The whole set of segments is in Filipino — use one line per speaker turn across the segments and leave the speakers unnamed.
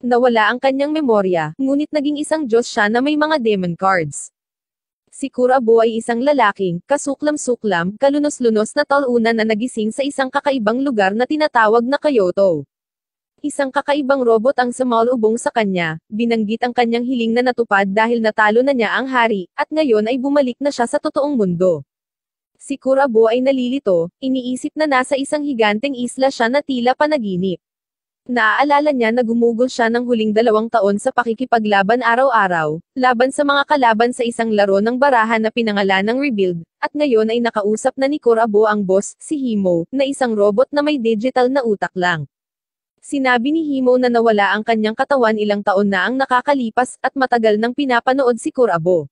Nawala ang kanyang memorya, ngunit naging isang Diyos siya na may mga demon cards. Si Kurabo ay isang lalaking, kasuklam-suklam, kalunos-lunos na talunan na nagising sa isang kakaibang lugar na tinatawag na Kyoto. Isang kakaibang robot ang sumalubong sa kanya, binanggit ang kanyang hiling na natupad dahil natalo na niya ang hari, at ngayon ay bumalik na siya sa totoong mundo. Si Kurabo ay nalilito, iniisip na nasa isang higanteng isla siya na tila panaginip. Naaalala niya na gumugol siya ng huling 2 taon sa pakikipaglaban araw-araw, laban sa mga kalaban sa isang laro ng barahan na pinangalan ng Rebuild, at ngayon ay nakausap na ni Kurabo ang boss, si Himo, na isang robot na may digital na utak lang. Sinabi ni Himo na nawala ang kanyang katawan ilang taon na ang nakakalipas, at matagal nang pinapanood si Kurabo.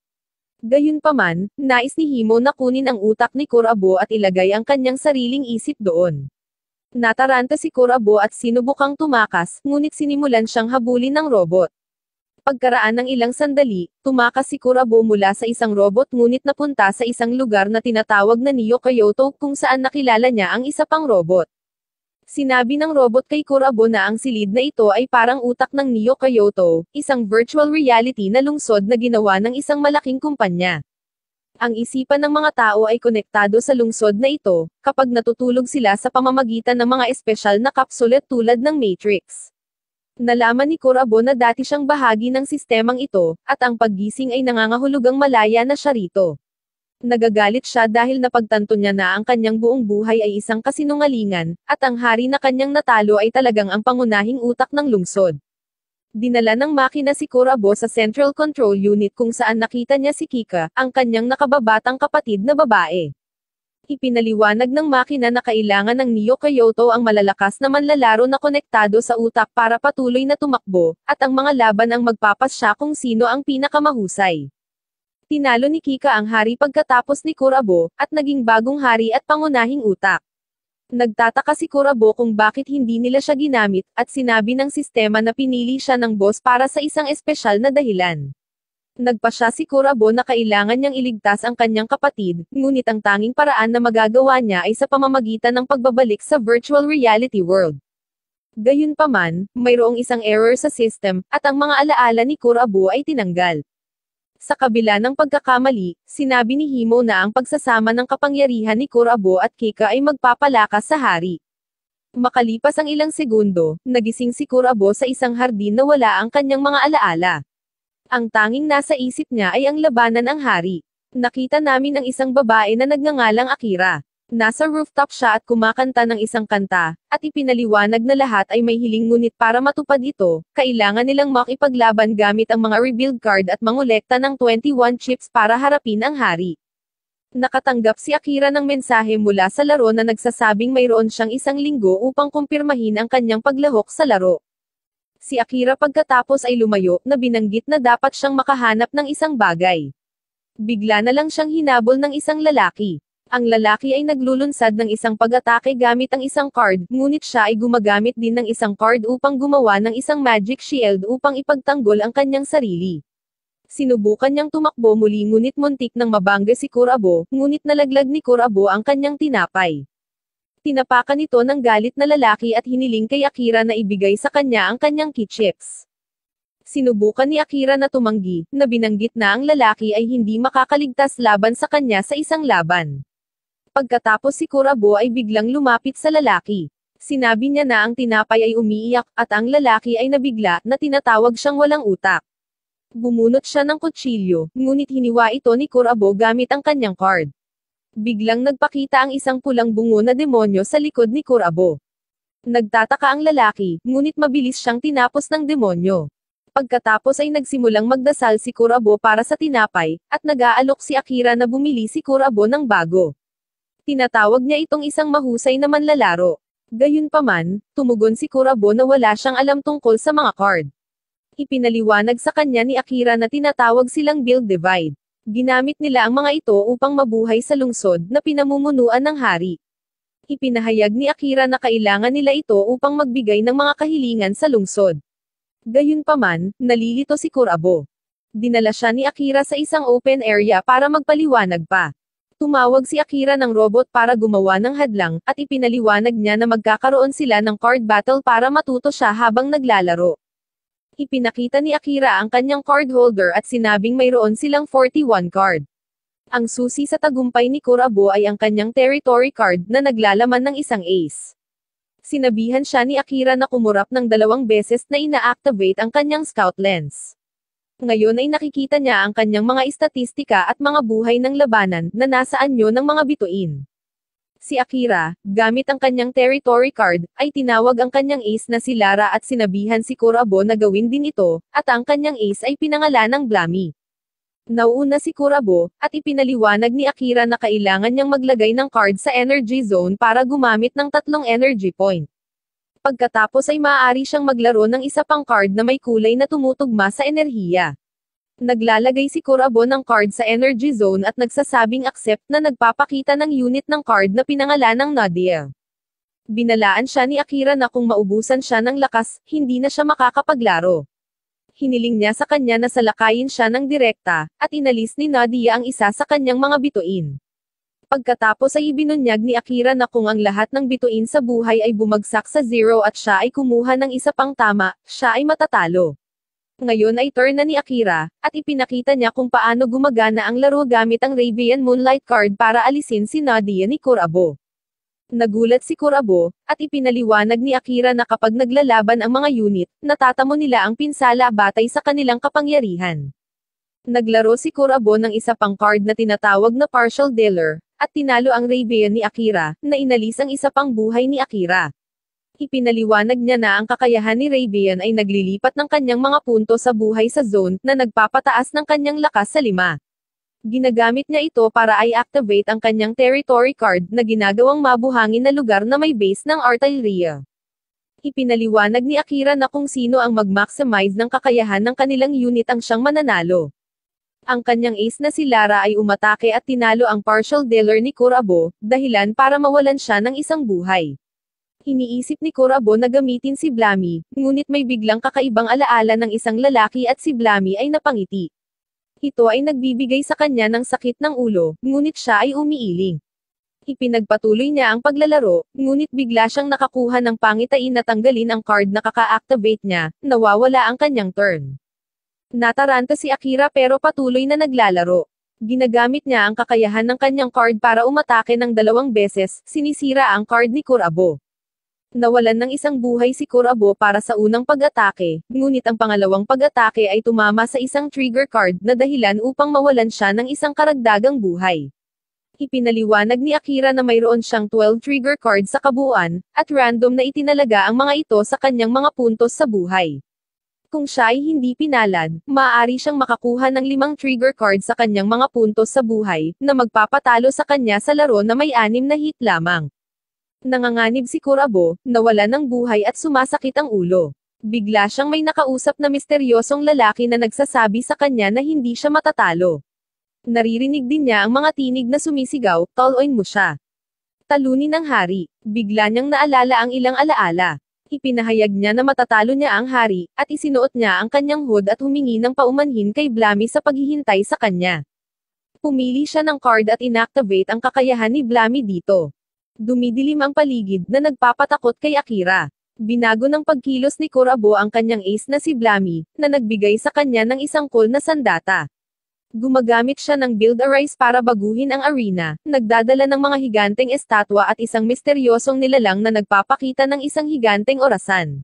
Gayunpaman, nais ni Himo na kunin ang utak ni Kurabo at ilagay ang kanyang sariling isip doon. Nataranta si Kurabo at sinubukang tumakas, ngunit sinimulan siyang habulin ng robot. Pagkaraan ng ilang sandali, tumakas si Kurabo mula sa isang robot ngunit napunta sa isang lugar na tinatawag na Neo Kyoto kung saan nakilala niya ang isa pang robot. Sinabi ng robot kay Kurabo na ang silid na ito ay parang utak ng Neo Kyoto, isang virtual reality na lungsod na ginawa ng isang malaking kumpanya. Ang isipan ng mga tao ay konektado sa lungsod na ito, kapag natutulog sila sa pamamagitan ng mga espesyal na kapsule tulad ng Matrix. Nalaman ni Kurabo na dati siyang bahagi ng sistemang ito, at ang paggising ay nangangahulugang malaya na siya rito. Nagagalit siya dahil napagtanto niya na ang kanyang buong buhay ay isang kasinungalingan, at ang hari na kanyang natalo ay talagang ang pangunahing utak ng lungsod. Dinala ng makina si Kurabo sa Central Control Unit kung saan nakita niya si Kika, ang kanyang nakababatang kapatid na babae. Ipinaliwanag ng makina na kailangan ng Neo Kyoto ang malalakas na manlalaro na konektado sa utak para patuloy na tumakbo, at ang mga laban ang magpapasya kung sino ang pinakamahusay. Tinalo ni Kika ang hari pagkatapos ni Kurabo, at naging bagong hari at pangunahing utak. Nagtataka si Kurabo kung bakit hindi nila siya ginamit, at sinabi ng sistema na pinili siya ng boss para sa isang espesyal na dahilan. Nagpasya si Kurabo na kailangan niyang iligtas ang kanyang kapatid, ngunit ang tanging paraan na magagawa niya ay sa pamamagitan ng pagbabalik sa virtual reality world. Gayunpaman, mayroong isang error sa system, at ang mga alaala ni Kurabo ay tinanggal. Sa kabila ng pagkakamali, sinabi ni Himo na ang pagsasama ng kapangyarihan ni Kurabo at Kika ay magpapalakas sa hari. Makalipas ang ilang segundo, nagising si Kurabo sa isang hardin na wala ang kanyang mga alaala. Ang tanging nasa isip niya ay ang labanan ng hari. Nakita namin ang isang babae na nagngangalang Akira. Nasa rooftop siya at kumakanta ng isang kanta, at ipinaliwanag na lahat ay may hiling ngunit para matupad ito, kailangan nilang makipaglaban gamit ang mga rebuild card at mangolekta ng 21 chips para harapin ang hari. Nakatanggap si Akira ng mensahe mula sa laro na nagsasabing mayroon siyang 1 linggo upang kumpirmahin ang kanyang paglahok sa laro. Si Akira pagkatapos ay lumayo, na binanggit na dapat siyang makahanap ng isang bagay. Bigla na lang siyang hinabol ng isang lalaki. Ang lalaki ay naglulunsad ng isang pag-atake gamit ang isang card, ngunit siya ay gumagamit din ng isang card upang gumawa ng isang magic shield upang ipagtanggol ang kanyang sarili. Sinubukan niyang tumakbo muli ngunit muntik nang mabangga si Kurabo, ngunit nalaglag ni Kurabo ang kanyang tinapay. Tinapakan ito ng galit na lalaki at hiniling kay Akira na ibigay sa kanya ang kanyang key chips. Sinubukan ni Akira na tumanggi, na binanggit na ang lalaki ay hindi makakaligtas laban sa kanya sa isang laban. Pagkatapos si Kurabo ay biglang lumapit sa lalaki. Sinabi niya na ang tinapay ay umiiyak, at ang lalaki ay nabigla, na tinatawag siyang walang utak. Bumunot siya ng kutsilyo, ngunit hiniwa ito ni Kurabo gamit ang kanyang card. Biglang nagpakita ang isang pulang bungo na demonyo sa likod ni Kurabo. Nagtataka ang lalaki, ngunit mabilis siyang tinapos ng demonyo. Pagkatapos ay nagsimulang magdasal si Kurabo para sa tinapay, at nag-aalok si Akira na bumili si Kurabo ng bago. Tinatawag niya itong isang mahusay na manlalaro. Gayunpaman, tumugon si Kurabo na wala siyang alam tungkol sa mga card. Ipinaliwanag sa kanya ni Akira na tinatawag silang build divide. Ginamit nila ang mga ito upang mabuhay sa lungsod na pinamumunuan ng hari. Ipinahayag ni Akira na kailangan nila ito upang magbigay ng mga kahilingan sa lungsod. Gayunpaman, nalilito si Kurabo. Dinala siya ni Akira sa isang open area para magpaliwanag pa. Tumawag si Akira ng robot para gumawa ng hadlang, at ipinaliwanag niya na magkakaroon sila ng card battle para matuto siya habang naglalaro. Ipinakita ni Akira ang kanyang card holder at sinabing mayroon silang 41 card. Ang susi sa tagumpay ni Kurabo ay ang kanyang territory card na naglalaman ng isang ace. Sinabihan siya ni Akira na kumurap ng 2 beses na ina-activate ang kanyang scout lens. Ngayon ay nakikita niya ang kanyang mga istatistika at mga buhay ng labanan na nasa anyo ng mga bituin. Si Akira, gamit ang kanyang territory card, ay tinawag ang kanyang ace na si Lara at sinabihan si Kurabo na gawin din ito, at ang kanyang ace ay pinangalan ng Blammy. Nauuna si Kurabo, at ipinaliwanag ni Akira na kailangan niyang maglagay ng card sa energy zone para gumamit ng 3 energy point. Pagkatapos ay maaari siyang maglaro ng isa pang card na may kulay na tumutugma sa enerhiya. Naglalagay si Kurabo ng card sa energy zone at nagsasabing accept na nagpapakita ng unit ng card na pinangalan ng Nadia. Binalaan siya ni Akira na kung maubusan siya ng lakas, hindi na siya makakapaglaro. Hiniling niya sa kanya na salakayin siya ng direkta, at inalis ni Nadia ang isa sa kanyang mga bituin. Pagkatapos ay ibinunyag ni Akira na kung ang lahat ng bituin sa buhay ay bumagsak sa 0 at siya ay kumuha ng isa pang tama, siya ay matatalo. Ngayon ay turn na ni Akira, at ipinakita niya kung paano gumagana ang laro gamit ang Ravian Moonlight card para alisin si Nadia ni Kurabo. Nagulat si Kurabo, at ipinaliwanag ni Akira na kapag naglalaban ang mga unit, natatamo nila ang pinsala batay sa kanilang kapangyarihan. Naglaro si Kurabo ng isa pang card na tinatawag na Partial Dealer, at tinalo ang Ravian ni Akira, na inalis ang isa pang buhay ni Akira. Ipinaliwanag niya na ang kakayahan ni Ravian ay naglilipat ng kanyang mga punto sa buhay sa zone, na nagpapataas ng kanyang lakas sa 5. Ginagamit niya ito para i-activate ang kanyang territory card, na ginagawang mabuhangin na lugar na may base ng artillery. Ipinaliwanag ni Akira na kung sino ang mag-maximize ng kakayahan ng kanilang unit ang siyang mananalo. Ang kanyang ace na si Lara ay umatake at tinalo ang partial dealer ni Kurabo, dahilan para mawalan siya ng isang buhay. Iniisip ni Kurabo na gamitin si Blammy, ngunit may biglang kakaibang alaala ng isang lalaki at si Blammy ay napangiti. Ito ay nagbibigay sa kanya ng sakit ng ulo, ngunit siya ay umiiling. Ipinagpatuloy niya ang paglalaro, ngunit bigla siyang nakakuha ng pangitain na tanggalin ang card na kaka-activate niya, nawawala ang kanyang turn. Nataranta si Akira pero patuloy na naglalaro. Ginagamit niya ang kakayahan ng kanyang card para umatake ng 2 beses, sinisira ang card ni Kurabo. Nawalan ng isang buhay si Kurabo para sa unang pag-atake, ngunit ang pangalawang pag-atake ay tumama sa isang trigger card na dahilan upang mawalan siya ng isang karagdagang buhay. Ipinaliwanag ni Akira na mayroon siyang 12 trigger cards sa kabuuan, at random na itinalaga ang mga ito sa kanyang mga puntos sa buhay. Kung siya ay hindi pinalad, maaari siyang makakuha ng 5 trigger cards sa kanyang mga puntos sa buhay, na magpapatalo sa kanya sa laro na may 6 na hit lamang. Nanganganib si Kurabo, nawala ng buhay at sumasakit ang ulo. Bigla siyang may nakausap na misteryosong lalaki na nagsasabi sa kanya na hindi siya matatalo. Naririnig din niya ang mga tinig na sumisigaw, "Talunin mo siya. Talunin ang hari." Bigla niyang naalala ang ilang alaala. Ipinahayag niya na matatalo niya ang hari, at isinuot niya ang kanyang hood at humingi ng paumanhin kay Blammy sa paghihintay sa kanya. Pumili siya ng card at inactivate ang kakayahan ni Blammy dito. Dumidilim ang paligid na nagpapatakot kay Akira. Binago ng pagkilos ni Kurabo ang kanyang ace na si Blammy, na nagbigay sa kanya ng isang cool na sandata. Gumagamit siya ng Build a Rise para baguhin ang arena, nagdadala ng mga higanteng estatwa at isang misteryosong nilalang na nagpapakita ng isang higanteng orasan.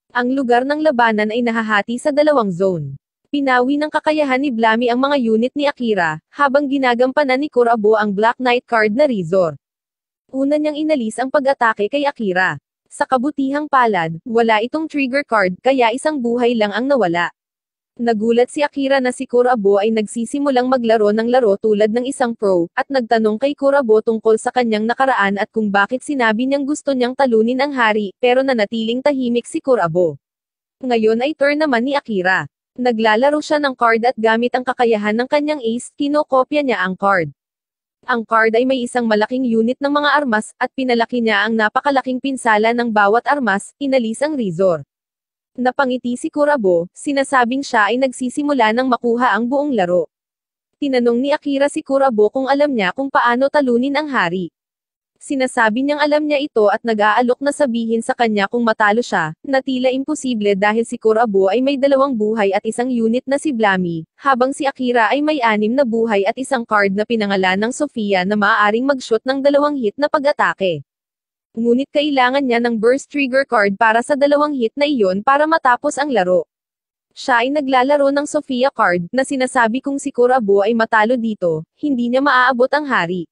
Ang lugar ng labanan ay nahahati sa 2 zone. Pinawi ng kakayahan ni Blammy ang mga unit ni Akira, habang ginagampanan ni Kurabo ang Black Knight card na Razor. Una niyang inalis ang pag-atake kay Akira. Sa kabutihang palad, wala itong trigger card, kaya isang buhay lang ang nawala. Nagulat si Akira na si Kurabo ay nagsisimulang maglaro ng laro tulad ng isang pro, at nagtanong kay Kurabo tungkol sa kanyang nakaraan at kung bakit sinabi niyang gusto niyang talunin ang hari, pero nanatiling tahimik si Kurabo. Ngayon ay turn naman ni Akira. Naglalaro siya ng card at gamit ang kakayahan ng kanyang ace, kinokopya niya ang card. Ang card ay may isang malaking unit ng mga armas, at pinalaki niya ang napakalaking pinsala ng bawat armas, inalis ang Razor. Napangiti si Kurabo, sinasabing siya ay nagsisimula ng makuha ang buong laro. Tinanong ni Akira si Kurabo kung alam niya kung paano talunin ang hari. Sinasabi niyang alam niya ito at nag-aalok na sabihin sa kanya kung matalo siya, na tila imposible dahil si Kurabo ay may 2 buhay at isang unit na si Blammy, habang si Akira ay may 6 na buhay at isang card na pinangalan ng Sofia na maaaring mag-shoot ng 2 hit na pag-atake. Ngunit kailangan niya ng burst trigger card para sa 2 hit na iyon para matapos ang laro. Siya ay naglalaro ng Sofia card, na sinasabi kung si Kurabo ay matalo dito, hindi niya maaabot ang hari.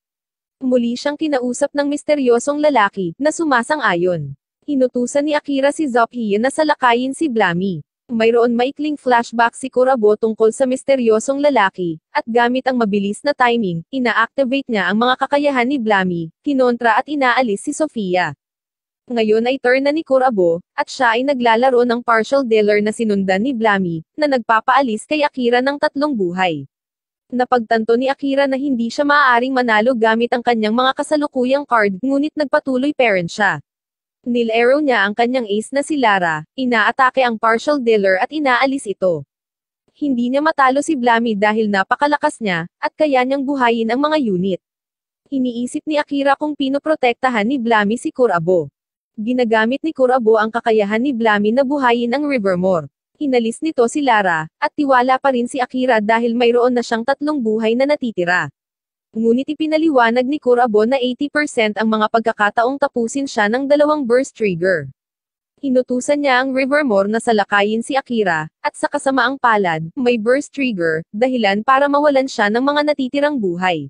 Muli siyang kinausap ng misteryosong lalaki, na sumasang-ayon. Inutusan ni Akira si Zophiya na salakayin si Blammy. Mayroon maikling flashback si Kurabo tungkol sa misteryosong lalaki, at gamit ang mabilis na timing, ina-activate niya ang mga kakayahan ni Blammy, kinontra at inaalis si Sofia. Ngayon ay turn na ni Kurabo, at siya ay naglalaro ng partial dealer na sinundan ni Blammy, na nagpapaalis kay Akira ng 3 buhay. Napagtanto ni Akira na hindi siya maaaring manalo gamit ang kanyang mga kasalukuyang card, ngunit nagpatuloy parent siya. Nil-arrow niya ang kanyang ace na si Lara, inaatake ang partial dealer at inaalis ito. Hindi niya matalo si Blammy dahil napakalakas niya, at kaya niyang buhayin ang mga unit. Iniisip ni Akira kung pinoprotektahan ni Blammy si Kurabo. Ginagamit ni Kurabo ang kakayahan ni Blammy na buhayin ang Rivermore. Inalis nito si Lara, at tiwala pa rin si Akira dahil mayroon na siyang 3 buhay na natitira. Ngunit ipinaliwanag ni Kurabo na 80% ang mga pagkakataong tapusin siya ng 2 burst trigger. Inutusan niya ang Rivermore na salakayin si Akira, at sa kasamaang palad, may burst trigger, dahilan para mawalan siya ng mga natitirang buhay.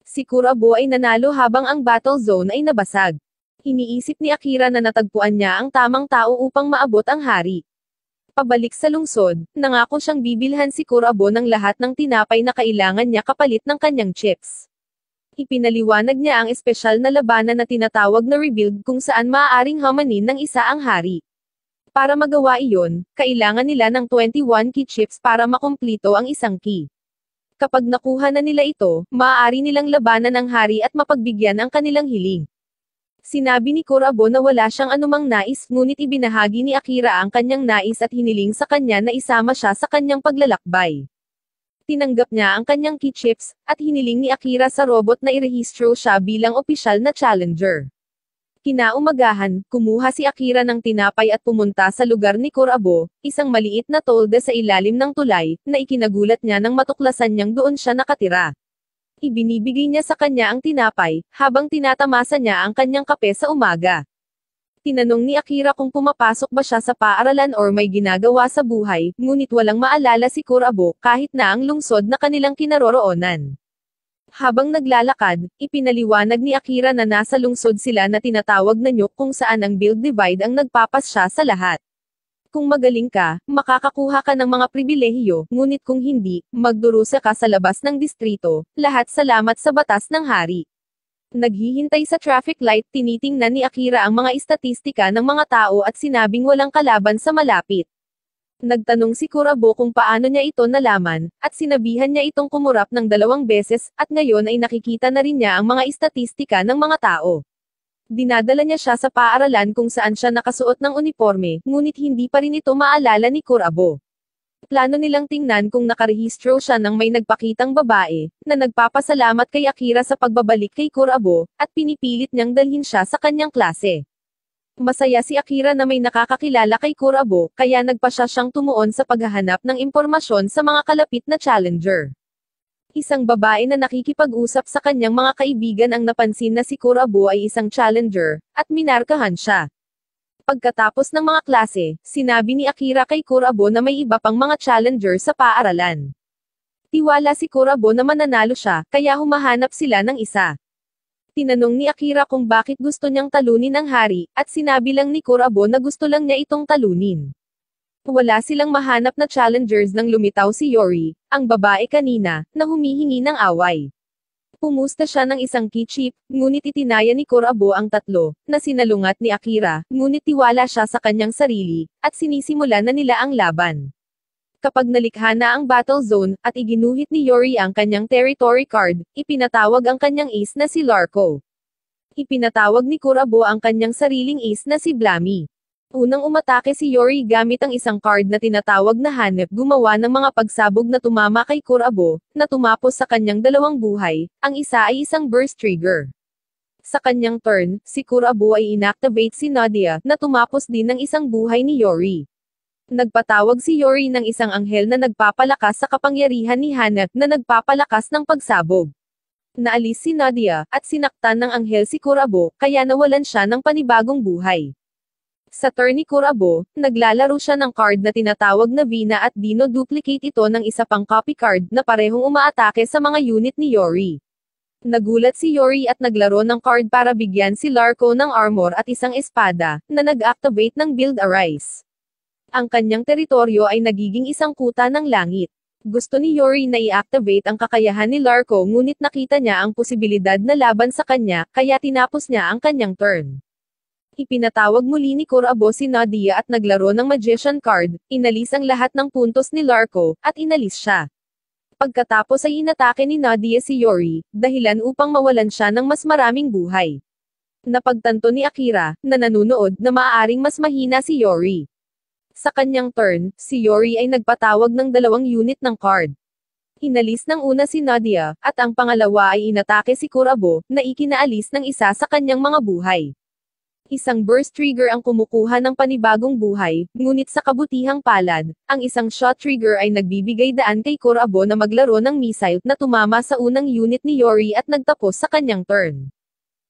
Si Kurabo ay nanalo habang ang battle zone ay nabasag. Iniisip ni Akira na natagpuan niya ang tamang tao upang maabot ang hari. Pabalik sa lungsod, nangako siyang bibilhan si Kurabo ng lahat ng tinapay na kailangan niya kapalit ng kanyang chips. Ipinaliwanag niya ang espesyal na labanan na tinatawag na rebuild kung saan maaaring hamanin ng isa ang hari. Para magawa iyon, kailangan nila ng 21 key chips para makumplito ang isang key. Kapag nakuha na nila ito, maaari nilang labanan ang hari at mapagbigyan ang kanilang hiling. Sinabi ni Kurabo na wala siyang anumang nais, ngunit ibinahagi ni Akira ang kanyang nais at hiniling sa kanya na isama siya sa kanyang paglalakbay. Tinanggap niya ang kanyang key chips, at hiniling ni Akira sa robot na irehistro siya bilang opisyal na challenger. Kinaumagahan, kumuha si Akira ng tinapay at pumunta sa lugar ni Kurabo, isang maliit na tolda sa ilalim ng tulay, na ikinagulat niya nang matuklasan niyang doon siya nakatira. Ibinibigay niya sa kanya ang tinapay, habang tinatamasa niya ang kanyang kape sa umaga. Tinanong ni Akira kung pumapasok ba siya sa paaralan or may ginagawa sa buhay, ngunit walang maalala si Kurabo, kahit na ang lungsod na kanilang kinaroroonan. Habang naglalakad, ipinaliwanag ni Akira na nasa lungsod sila na tinatawag na Nyuk kung saan ang build divide ang nagpapasya sa lahat. Kung magaling ka, makakakuha ka ng mga pribilehiyo, ngunit kung hindi, magdurusa ka sa labas ng distrito, lahat salamat sa batas ng hari. Naghihintay sa traffic light, tinitingnan ni Akira ang mga istatistika ng mga tao at sinabing walang kalaban sa malapit. Nagtanong si Kurabo kung paano niya ito nalaman, at sinabihan niya itong kumurap ng 2 beses, at ngayon ay nakikita na rin niya ang mga istatistika ng mga tao. Dinadala niya siya sa paaralan kung saan siya nakasuot ng uniforme, ngunit hindi pa rin ito maalala ni Kurabo. Plano nilang tingnan kung nakarehistro siya ng may nagpakitang babae, na nagpapasalamat kay Akira sa pagbabalik kay Kurabo, at pinipilit niyang dalhin siya sa kanyang klase. Masaya si Akira na may nakakakilala kay Kurabo, kaya nagpasya siyang tumuon sa paghahanap ng impormasyon sa mga kalapit na challenger. Isang babae na nakikipag-usap sa kanyang mga kaibigan ang napansin na si Kurabo ay isang challenger, at minarkahan siya. Pagkatapos ng mga klase, sinabi ni Akira kay Kurabo na may iba pang mga challenger sa paaralan. Tiwala si Kurabo na mananalo siya, kaya humahanap sila ng isa. Tinanong ni Akira kung bakit gusto niyang talunin ang hari, at sinabi lang ni Kurabo na gusto lang niya itong talunin. Wala silang mahanap na challengers nang lumitaw si Yori, ang babae kanina, na humihingi ng away. Pumusta siya ng isang key chip, ngunit itinaya ni Kurabo ang 3, na sinalungat ni Akira, ngunit tiwala siya sa kanyang sarili, at sinisimula na nila ang laban. Kapag nalikha na ang battle zone, at iginuhit ni Yori ang kanyang territory card, ipinatawag ang kanyang ace na si Larko. Ipinatawag ni Kurabo ang kanyang sariling ace na si Blammy. Unang umatake si Yori gamit ang isang card na tinatawag na hanep, gumawa ng mga pagsabog na tumama kay Kurabo, na tumapos sa kanyang 2 buhay, ang isa ay isang burst trigger. Sa kanyang turn, si Kurabo ay inactivate si Nadia, na tumapos din ng isang buhay ni Yori. Nagpatawag si Yori ng isang anghel na nagpapalakas sa kapangyarihan ni Hana, na nagpapalakas ng pagsabog. Naalis si Nadia, at sinaktan ng anghel si Kurabo, kaya nawalan siya ng panibagong buhay. Sa turn ni Kurabo, naglalaro siya ng card na tinatawag na Vina at dino-duplicate ito ng isa pang copy card, na parehong umaatake sa mga unit ni Yori. Nagulat si Yori at naglaro ng card para bigyan si Larko ng armor at isang espada, na nag-activate ng Build Arise. Ang kanyang teritoryo ay nagiging isang kuta ng langit. Gusto ni Yori na i-activate ang kakayahan ni Larko ngunit nakita niya ang posibilidad na laban sa kanya, kaya tinapos niya ang kanyang turn. Ipinatawag muli ni Kurabo si Nadia at naglaro ng Magician card, inalis ang lahat ng puntos ni Larko, at inalis siya. Pagkatapos ay inatake ni Nadia si Yori, dahilan upang mawalan siya ng mas maraming buhay. Napagtanto ni Akira, na nanunood, na maaaring mas mahina si Yori. Sa kanyang turn, si Yori ay nagpatawag ng 2 unit ng card. Inalis ng una si Nadia, at ang pangalawa ay inatake si Kurabo, na ikinaalis ng isa sa kanyang mga buhay. Isang burst trigger ang kumukuha ng panibagong buhay, ngunit sa kabutihang palad, ang isang shot trigger ay nagbibigay daan kay Kurabo na maglaro ng missile na tumama sa unang unit ni Yori at nagtapos sa kanyang turn.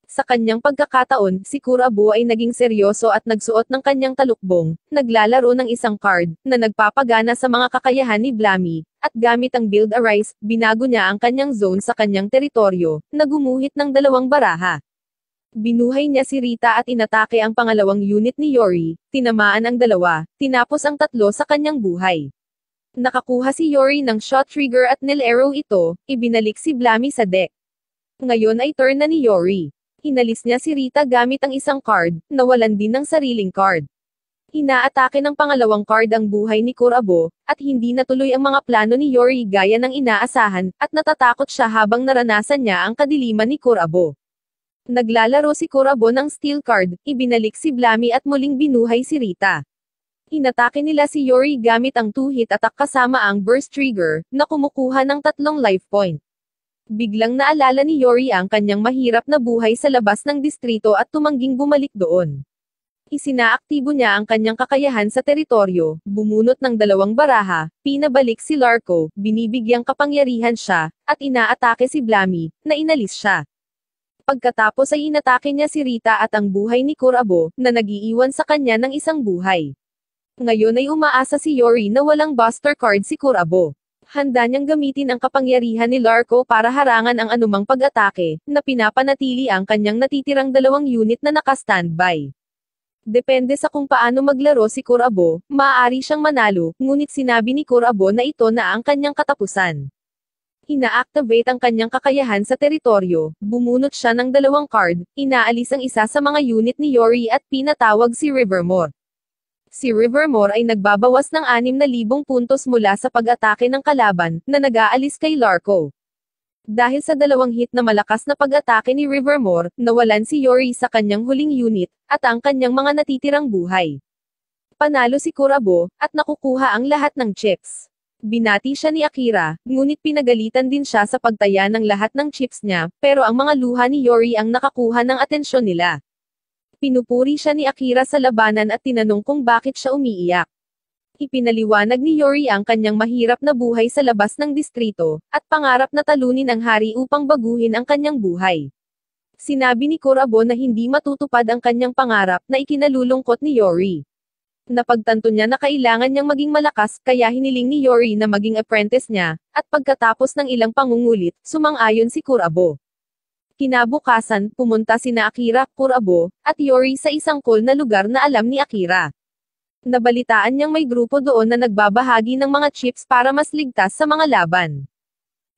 Sa kanyang pagkakataon, si Kurabo ay naging seryoso at nagsuot ng kanyang talukbong, naglalaro ng isang card, na nagpapagana sa mga kakayahan ni Blammy, at gamit ang Build Arise, binago niya ang kanyang zone sa kanyang teritoryo, na gumuhit ng 2 baraha. Binuhay niya si Rita at inatake ang pangalawang unit ni Yori, tinamaan ang 2, tinapos ang 3 sa kanyang buhay. Nakakuha si Yori ng shot trigger at nil-arrow ito, ibinalik si Blammy sa deck. Ngayon ay turn na ni Yori. Inalis niya si Rita gamit ang isang card, nawalan din ng sariling card. Inaatake ng pangalawang card ang buhay ni Kurabo, at hindi natuloy ang mga plano ni Yori gaya ng inaasahan, at natatakot siya habang naranasan niya ang kadiliman ni Kurabo. Naglalaro si Kurabo ng steel card, ibinalik si Blammy at muling binuhay si Rita. Inatake nila si Yori gamit ang 2-hit attack kasama ang burst trigger, na kumukuha ng 3 life point. Biglang naalala ni Yori ang kanyang mahirap na buhay sa labas ng distrito at tumangging bumalik doon. Isinaaktibo niya ang kanyang kakayahan sa teritoryo, bumunot ng 2 baraha, pinabalik si Larko, binibigyang kapangyarihan siya, at inaatake si Blammy, na inalis siya. Pagkatapos ay inatake niya si Rita at ang buhay ni Kurabo, na nag-iiwan sa kanya ng isang buhay. Ngayon ay umaasa si Yori na walang buster card si Kurabo. Handa niyang gamitin ang kapangyarihan ni Larko para harangan ang anumang pag-atake, na pinapanatili ang kanyang natitirang 2 unit na naka-standby. Depende sa kung paano maglaro si Kurabo, maaari siyang manalo, ngunit sinabi ni Kurabo na ito na ang kanyang katapusan. Ina-activate ang kanyang kakayahan sa teritoryo, bumunot siya ng 2 card, inaalis ang isa sa mga unit ni Yori at pinatawag si Rivermore. Si Rivermore ay nagbabawas ng 6,000 puntos mula sa pag-atake ng kalaban, na nag-aalis kay Larko. Dahil sa 2 hit na malakas na pag-atake ni Rivermore, nawalan si Yori sa kanyang huling unit, at ang kanyang mga natitirang buhay. Panalo si Kurabo, at nakukuha ang lahat ng chips. Binati siya ni Akira, ngunit pinagalitan din siya sa pagtaya ng lahat ng chips niya, pero ang mga luha ni Yori ang nakakuha ng atensyon nila. Pinupuri siya ni Akira sa labanan at tinanong kung bakit siya umiiyak. Ipinaliwanag ni Yori ang kanyang mahirap na buhay sa labas ng distrito, at pangarap na talunin ang hari upang baguhin ang kanyang buhay. Sinabi ni Kurabo na hindi matutupad ang kanyang pangarap na ikinalulungkot ni Yori. Napagtanto niya na kailangan niyang maging malakas, kaya hiniling ni Yori na maging apprentice niya, at pagkatapos ng ilang pangungulit, sumang-ayon si Kurabo. Kinabukasan, pumunta sina Akira, Kurabo, at Yori sa isang cool na lugar na alam ni Akira. Nabalitaan niyang may grupo doon na nagbabahagi ng mga chips para mas ligtas sa mga laban.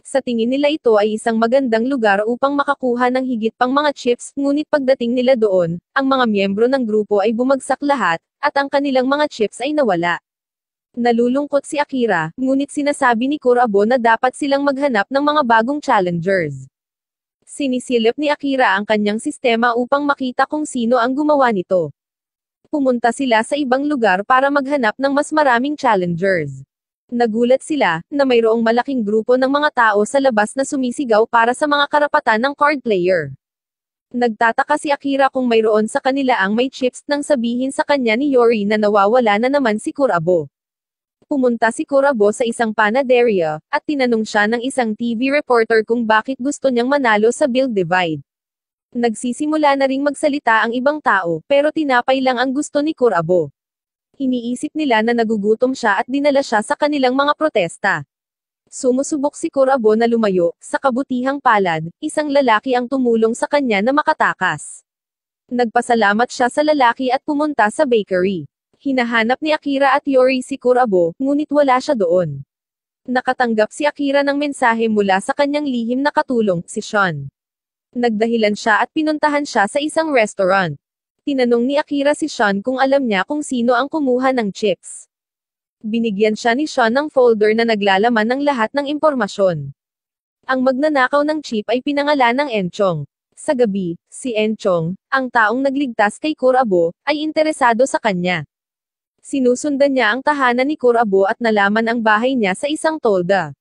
Sa tingin nila ito ay isang magandang lugar upang makakuha ng higit pang mga chips, ngunit pagdating nila doon, ang mga miyembro ng grupo ay bumagsak lahat, at ang kanilang mga chips ay nawala. Nalulungkot si Akira, ngunit sinasabi ni Kurabo na dapat silang maghanap ng mga bagong challengers. Sinisilip ni Akira ang kanyang sistema upang makita kung sino ang gumawa nito. Pumunta sila sa ibang lugar para maghanap ng mas maraming challengers. Nagulat sila, na mayroong malaking grupo ng mga tao sa labas na sumisigaw para sa mga karapatan ng card player. Nagtataka si Akira kung mayroon sa kanila ang may chips nang sabihin sa kanya ni Yori na nawawala na naman si Kurabo. Pumunta si Kurabo sa isang panaderia, at tinanong siya ng isang TV reporter kung bakit gusto niyang manalo sa Build Divide. Nagsisimula na ring magsalita ang ibang tao, pero tinapay lang ang gusto ni Kurabo. Iniisip nila na nagugutom siya at dinala siya sa kanilang mga protesta. Sumusubok si Kurabo na lumayo, sa kabutihang palad, isang lalaki ang tumulong sa kanya na makatakas. Nagpasalamat siya sa lalaki at pumunta sa bakery. Hinahanap ni Akira at Yori si Kurabo, ngunit wala siya doon. Nakatanggap si Akira ng mensahe mula sa kanyang lihim na katulong, si Sean. Nagdahilan siya at pinuntahan siya sa isang restaurant. Tinanong ni Akira si Sean kung alam niya kung sino ang kumuha ng chips. Binigyan siya ni Sean ng folder na naglalaman ng lahat ng impormasyon. Ang magnanakaw ng chip ay pinangalan ng Enchong. Sa gabi, si Enchong, ang taong nagligtas kay Kurabo, ay interesado sa kanya. Sinusundan niya ang tahanan ni Kurabo at nalaman ang bahay niya sa isang tolda.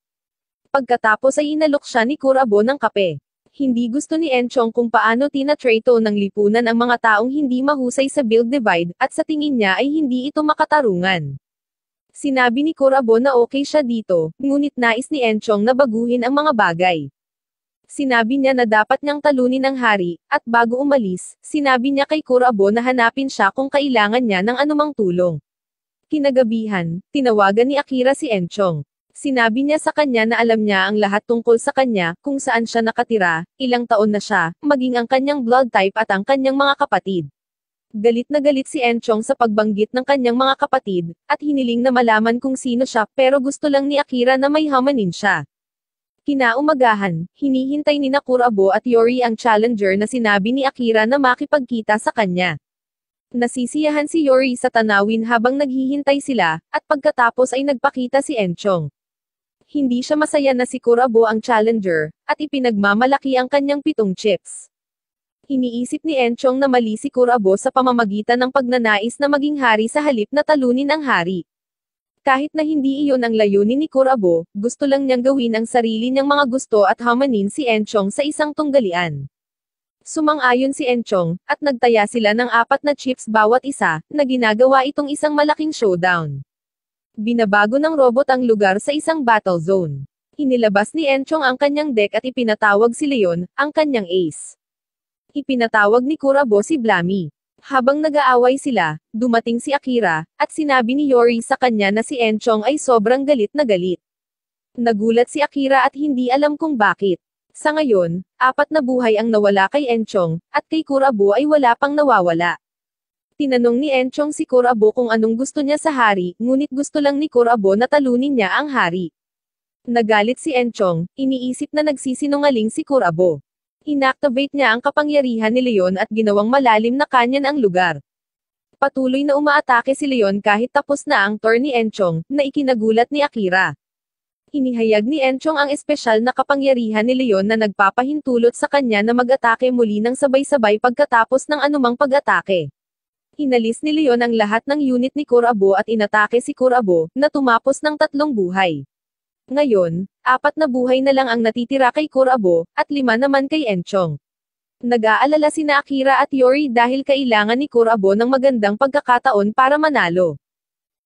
Pagkatapos ay inalok siya ni Kurabo ng kape. Hindi gusto ni Enchong kung paano tinatrato ng lipunan ang mga taong hindi mahusay sa Build Divide, at sa tingin niya ay hindi ito makatarungan. Sinabi ni Kurabo na okay siya dito, ngunit nais ni Enchong na baguhin ang mga bagay. Sinabi niya na dapat niyang talunin ang hari, at bago umalis, sinabi niya kay Kurabo na hanapin siya kung kailangan niya ng anumang tulong. Kinagabihan, tinawagan ni Akira si Enchong. Sinabi niya sa kanya na alam niya ang lahat tungkol sa kanya, kung saan siya nakatira, ilang taon na siya, maging ang kanyang blood type at ang kanyang mga kapatid. Galit na galit si Enchong sa pagbanggit ng kanyang mga kapatid, at hiniling na malaman kung sino siya, pero gusto lang ni Akira na may hamanin siya. Kinaumagahan, hinihintay ni Kurabo at Yori ang challenger na sinabi ni Akira na makipagkita sa kanya. Nasisiyahan si Yori sa tanawin habang naghihintay sila, at pagkatapos ay nagpakita si Enchong. Hindi siya masaya na si Kurabo ang challenger, at ipinagmamalaki ang kanyang 7 chips. Iniisip ni Enchong na mali si Kurabo sa pamamagitan ng pagnanais na maging hari sa halip na talunin ang hari. Kahit na hindi iyon ang layunin ni Kurabo, gusto lang niyang gawin ang sarili niyang mga gusto at hamanin si Enchong sa isang tunggalian. Sumang-ayon si Enchong, at nagtaya sila ng 4 na chips bawat isa, na ginagawa itong isang malaking showdown. Binabago ng robot ang lugar sa isang battle zone. Inilabas ni Enchong ang kanyang deck at ipinatawag si Leon, ang kanyang ace. Ipinatawag ni Kurabo si Blammy. Habang nag-aaway sila, dumating si Akira, at sinabi ni Yori sa kanya na si Enchong ay sobrang galit na galit. Nagulat si Akira at hindi alam kung bakit. Sa ngayon, 4 na buhay ang nawala kay Enchong, at kay Kurabo ay wala pang nawawala. Tinanong ni Enchong si Kurabo kung anong gusto niya sa hari, ngunit gusto lang ni Kurabo na talunin niya ang hari. Nagalit si Enchong, iniisip na nagsisinungaling si Kurabo. Inactivate niya ang kapangyarihan ni Leon at ginawang malalim na kanyan ang lugar. Patuloy na umaatake si Leon kahit tapos na ang turn ni Enchong, na ikinagulat ni Akira. Inihayag ni Enchong ang espesyal na kapangyarihan ni Leon na nagpapahintulot sa kanya na mag-atake muli ng sabay-sabay pagkatapos ng anumang pag-atake. Inalis ni Leon ang lahat ng unit ni Kurabo at inatake si Kurabo, na tumapos ng 3 buhay. Ngayon, 4 na buhay na lang ang natitira kay Kurabo, at 5 naman kay Enchong. Nag-aalala sina Akira at Yori dahil kailangan ni Kurabo ng magandang pagkakataon para manalo.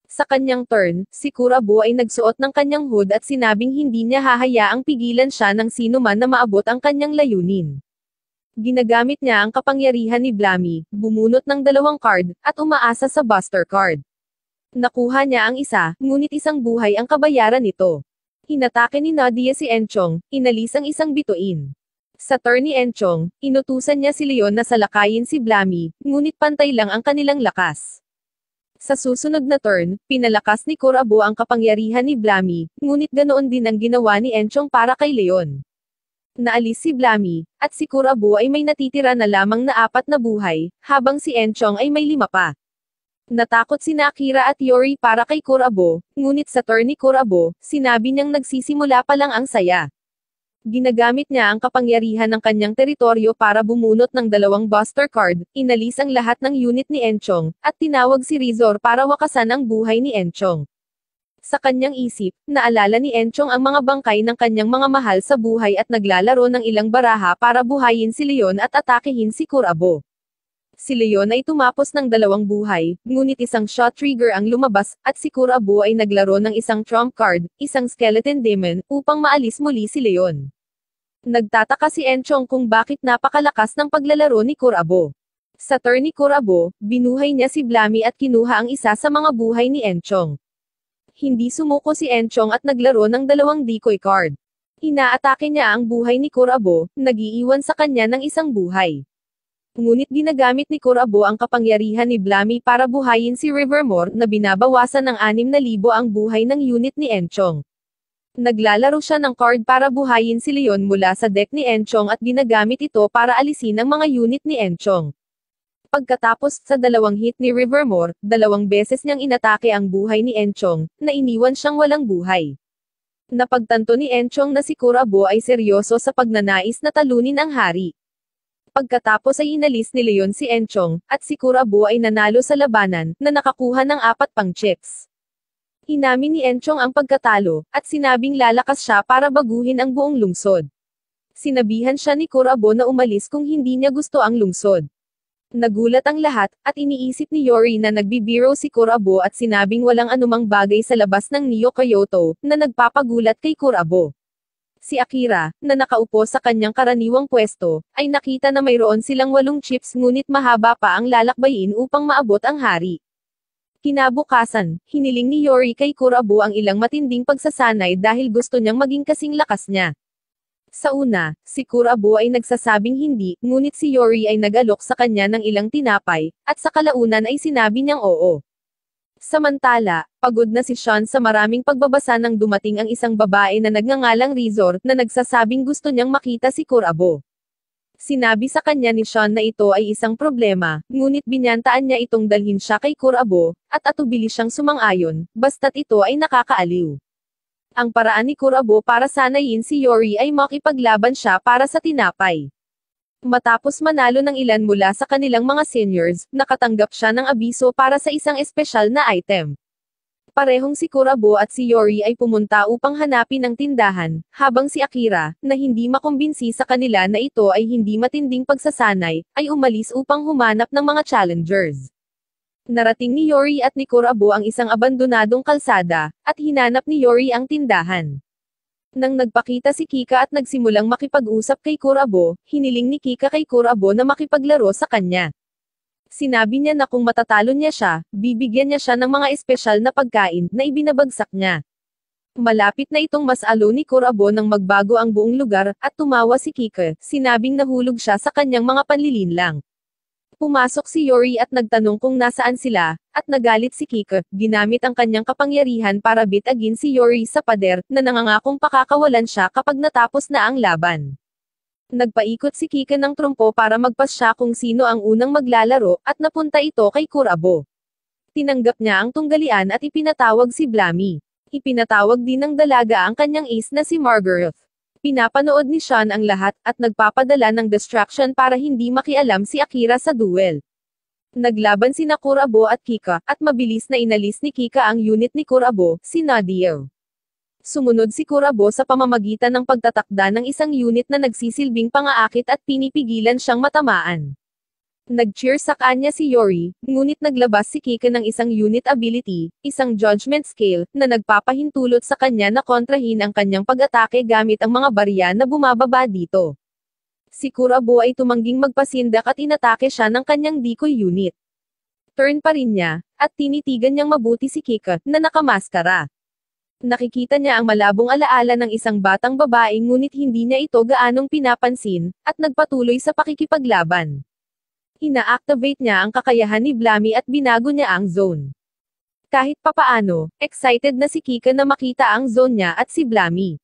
Sa kanyang turn, si Kurabo ay nagsuot ng kanyang hood at sinabing hindi niya hahayaang pigilan siya ng sino man na maabot ang kanyang layunin. Ginagamit niya ang kapangyarihan ni Blammy, bumunot ng 2 card, at umaasa sa Buster card. Nakuha niya ang isa, ngunit isang buhay ang kabayaran nito. Inatake ni Nadia si Enchong, inalis ang isang bituin. Sa turn ni Enchong, inutusan niya si Leon na salakayin si Blammy, ngunit pantay lang ang kanilang lakas. Sa susunod na turn, pinalakas ni Kurabo ang kapangyarihan ni Blammy, ngunit ganoon din ang ginawa ni Enchong para kay Leon. Naalis si Blammy, at si Kurabo ay may natitira na lamang na 4 na buhay, habang si Enchong ay may 5 pa. Natakot sina Akira at Yori para kay Kurabo, ngunit sa turn ni Kurabo, sinabi niyang nagsisimula pa lang ang saya. Ginagamit niya ang kapangyarihan ng kanyang teritoryo para bumunot ng 2 Buster card, inalis ang lahat ng unit ni Enchong, at tinawag si Rizor para wakasan ang buhay ni Enchong. Sa kanyang isip, naalala ni Enchong ang mga bangkay ng kanyang mga mahal sa buhay at naglalaro ng ilang baraha para buhayin si Leon at atakehin si Kurabo. Si Leon ay tumapos ng 2 buhay, ngunit isang shot trigger ang lumabas, at si Kurabo ay naglaro ng isang trump card, isang skeleton demon, upang maalis muli si Leon. Nagtataka si Enchong kung bakit napakalakas ng paglalaro ni Kurabo. Sa turn ni Kurabo, binuhay niya si Blammy at kinuha ang isa sa mga buhay ni Enchong. Hindi sumuko si Enchong at naglaro ng 2 decoy card. Inaatake niya ang buhay ni Kurabo, nag-iiwan sa kanya ng isang buhay. Ngunit ginagamit ni Kurabo ang kapangyarihan ni Blammy para buhayin si Rivermore na binabawasan ng 6,000 ang buhay ng unit ni Enchong. Naglalaro siya ng card para buhayin si Leon mula sa deck ni Enchong at ginagamit ito para alisin ang mga unit ni Enchong. Pagkatapos sa 2 hit ni Rivermore, 2 beses niyang inatake ang buhay ni Enchong, na iniwan siyang walang buhay. Napagtanto ni Enchong na si Kurabo ay seryoso sa pagnanais na talunin ang hari. Pagkatapos ay inalis ni Leon si Enchong, at si Kurabo ay nanalo sa labanan, na nakakuha ng 4 pang chips. Inamin ni Enchong ang pagkatalo, at sinabing lalakas siya para baguhin ang buong lungsod. Sinabihan siya ni Kurabo na umalis kung hindi niya gusto ang lungsod. Nagulat ang lahat, at iniisip ni Yori na nagbibiro si Kurabo at sinabing walang anumang bagay sa labas ng Neo Kyoto, na nagpapagulat kay Kurabo. Si Akira, na nakaupo sa kanyang karaniwang pwesto, ay nakita na mayroon silang 8 chips ngunit mahaba pa ang lalakbayin upang maabot ang hari. Kinabukasan, hiniling ni Yori kay Kurabo ang ilang matinding pagsasanay dahil gusto niyang maging kasing lakas niya. Sa una, si Kurabo ay nagsasabing hindi, ngunit si Yori ay nag-alok sa kanya ng ilang tinapay, at sa kalaunan ay sinabi niyang oo. Samantala, pagod na si Sean sa maraming pagbabasa nang dumating ang isang babae na nagngangalang Rizor, na nagsasabing gusto niyang makita si Kurabo. Sinabi sa kanya ni Sean na ito ay isang problema, ngunit binyantaan niya itong dalhin siya kay Kurabo, at atubili siyang sumang-ayon, basta't ito ay nakakaaliw. Ang paraan ni Kurabo para sanayin si Yori ay makipaglaban siya para sa tinapay. Matapos manalo ng ilan mula sa kanilang mga seniors, nakatanggap siya ng abiso para sa isang espesyal na item. Parehong si Kurabo at si Yori ay pumunta upang hanapin ang tindahan, habang si Akira, na hindi makumbinsi sa kanila na ito ay hindi matinding pagsasanay, ay umalis upang humanap ng mga challengers. Narating ni Yori at ni Kurabo ang isang abandonadong kalsada, at hinanap ni Yori ang tindahan. Nang nagpakita si Kika at nagsimulang makipag-usap kay Kurabo, hiniling ni Kika kay Kurabo na makipaglaro sa kanya. Sinabi niya na kung matatalo niya siya, bibigyan niya siya ng mga espesyal na pagkain na ibinabagsak niya. Malapit na itong masalo ni Kurabo nang magbago ang buong lugar, at tumawa si Kika, sinabing nahulog siya sa kanyang mga panlilinlang. Pumasok si Yori at nagtanong kung nasaan sila, at nagalit si Kika, ginamit ang kanyang kapangyarihan para bitagin si Yori sa pader, na nangangakong pakakawalan siya kapag natapos na ang laban. Nagpaikot si Kika ng trumpo para magpasya kung sino ang unang maglalaro, at napunta ito kay Kurabo. Tinanggap niya ang tunggalian at ipinatawag si Blammy. Ipinatawag din ng dalaga ang kanyang ace na si Margaret. Pinapanood ni Sean ang lahat, at nagpapadala ng distraction para hindi makialam si Akira sa duel. Naglaban sina Kurabo at Kika, at mabilis na inalis ni Kika ang unit ni Kurabo, si Nadia. Sumunod si Kurabo sa pamamagitan ng pagtatakda ng isang unit na nagsisilbing pangaakit at pinipigilan siyang matamaan. Nag-cheer sa kanya si Yori, ngunit naglabas si Kika ng isang unit ability, isang judgment scale, na nagpapahintulot sa kanya na kontrahin ang kanyang pag-atake gamit ang mga barya na bumababa dito. Si Kurabo ay tumangging magpasindak at inatake siya ng kanyang decoy unit. Turn pa rin niya, at tinitigan niyang mabuti si Kika, na nakamaskara. Nakikita niya ang malabong alaala ng isang batang babae ngunit hindi niya ito gaanong pinapansin, at nagpatuloy sa pakikipaglaban. Ina-activate niya ang kakayahan ni Blammy at binago niya ang zone. Kahit papaano, excited na si Kika na makita ang zone niya at si Blammy.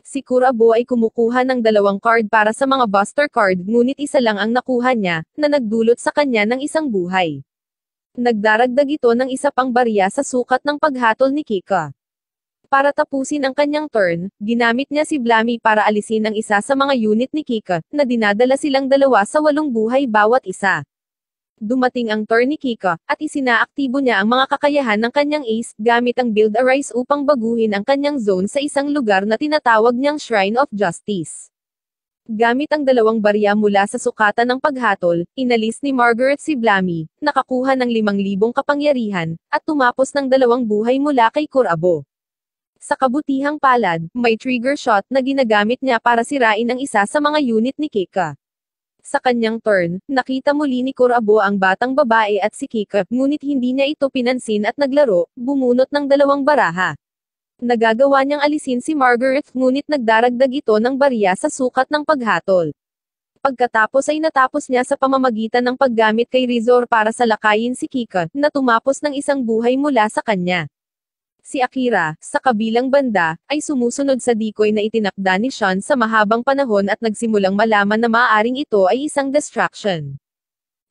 Si Kurabo ay kumukuha ng 2 card para sa mga buster card ngunit isa lang ang nakuha niya, na nagdulot sa kanya ng isang buhay. Nagdaragdag ito ng isa pang barya sa sukat ng paghatol ni Kika. Para tapusin ang kanyang turn, ginamit niya si Blammy para alisin ang isa sa mga unit ni Kika, na dinadala silang 2 sa 8 buhay bawat isa. Dumating ang turn ni Kika, at isinaaktibo niya ang mga kakayahan ng kanyang ace, gamit ang Build a Rise upang baguhin ang kanyang zone sa isang lugar na tinatawag niyang Shrine of Justice. Gamit ang dalawang barya mula sa sukatan ng paghatol, inalis ni Margaret si Blammy, nakakuha ng 5,000 kapangyarihan, at tumapos ng 2 buhay mula kay Kurabo. Sa kabutihang palad, may trigger shot na ginagamit niya para sirain ang isa sa mga unit ni Kika. Sa kanyang turn, nakita muli ni Kurabo ang batang babae at si Kika, ngunit hindi niya ito pinansin at naglaro, bumunot ng 2 baraha. Nagagawa niyang alisin si Margaret, ngunit nagdaragdag ito ng barya sa sukat ng paghatol. Pagkatapos ay natapos niya sa pamamagitan ng paggamit kay Rizor para salakayin si Kika, na tumapos ng 1 buhay mula sa kanya. Si Akira, sa kabilang banda, ay sumusunod sa decoy na itinakda ni Sean sa mahabang panahon at nagsimulang malaman na maaaring ito ay isang distraction.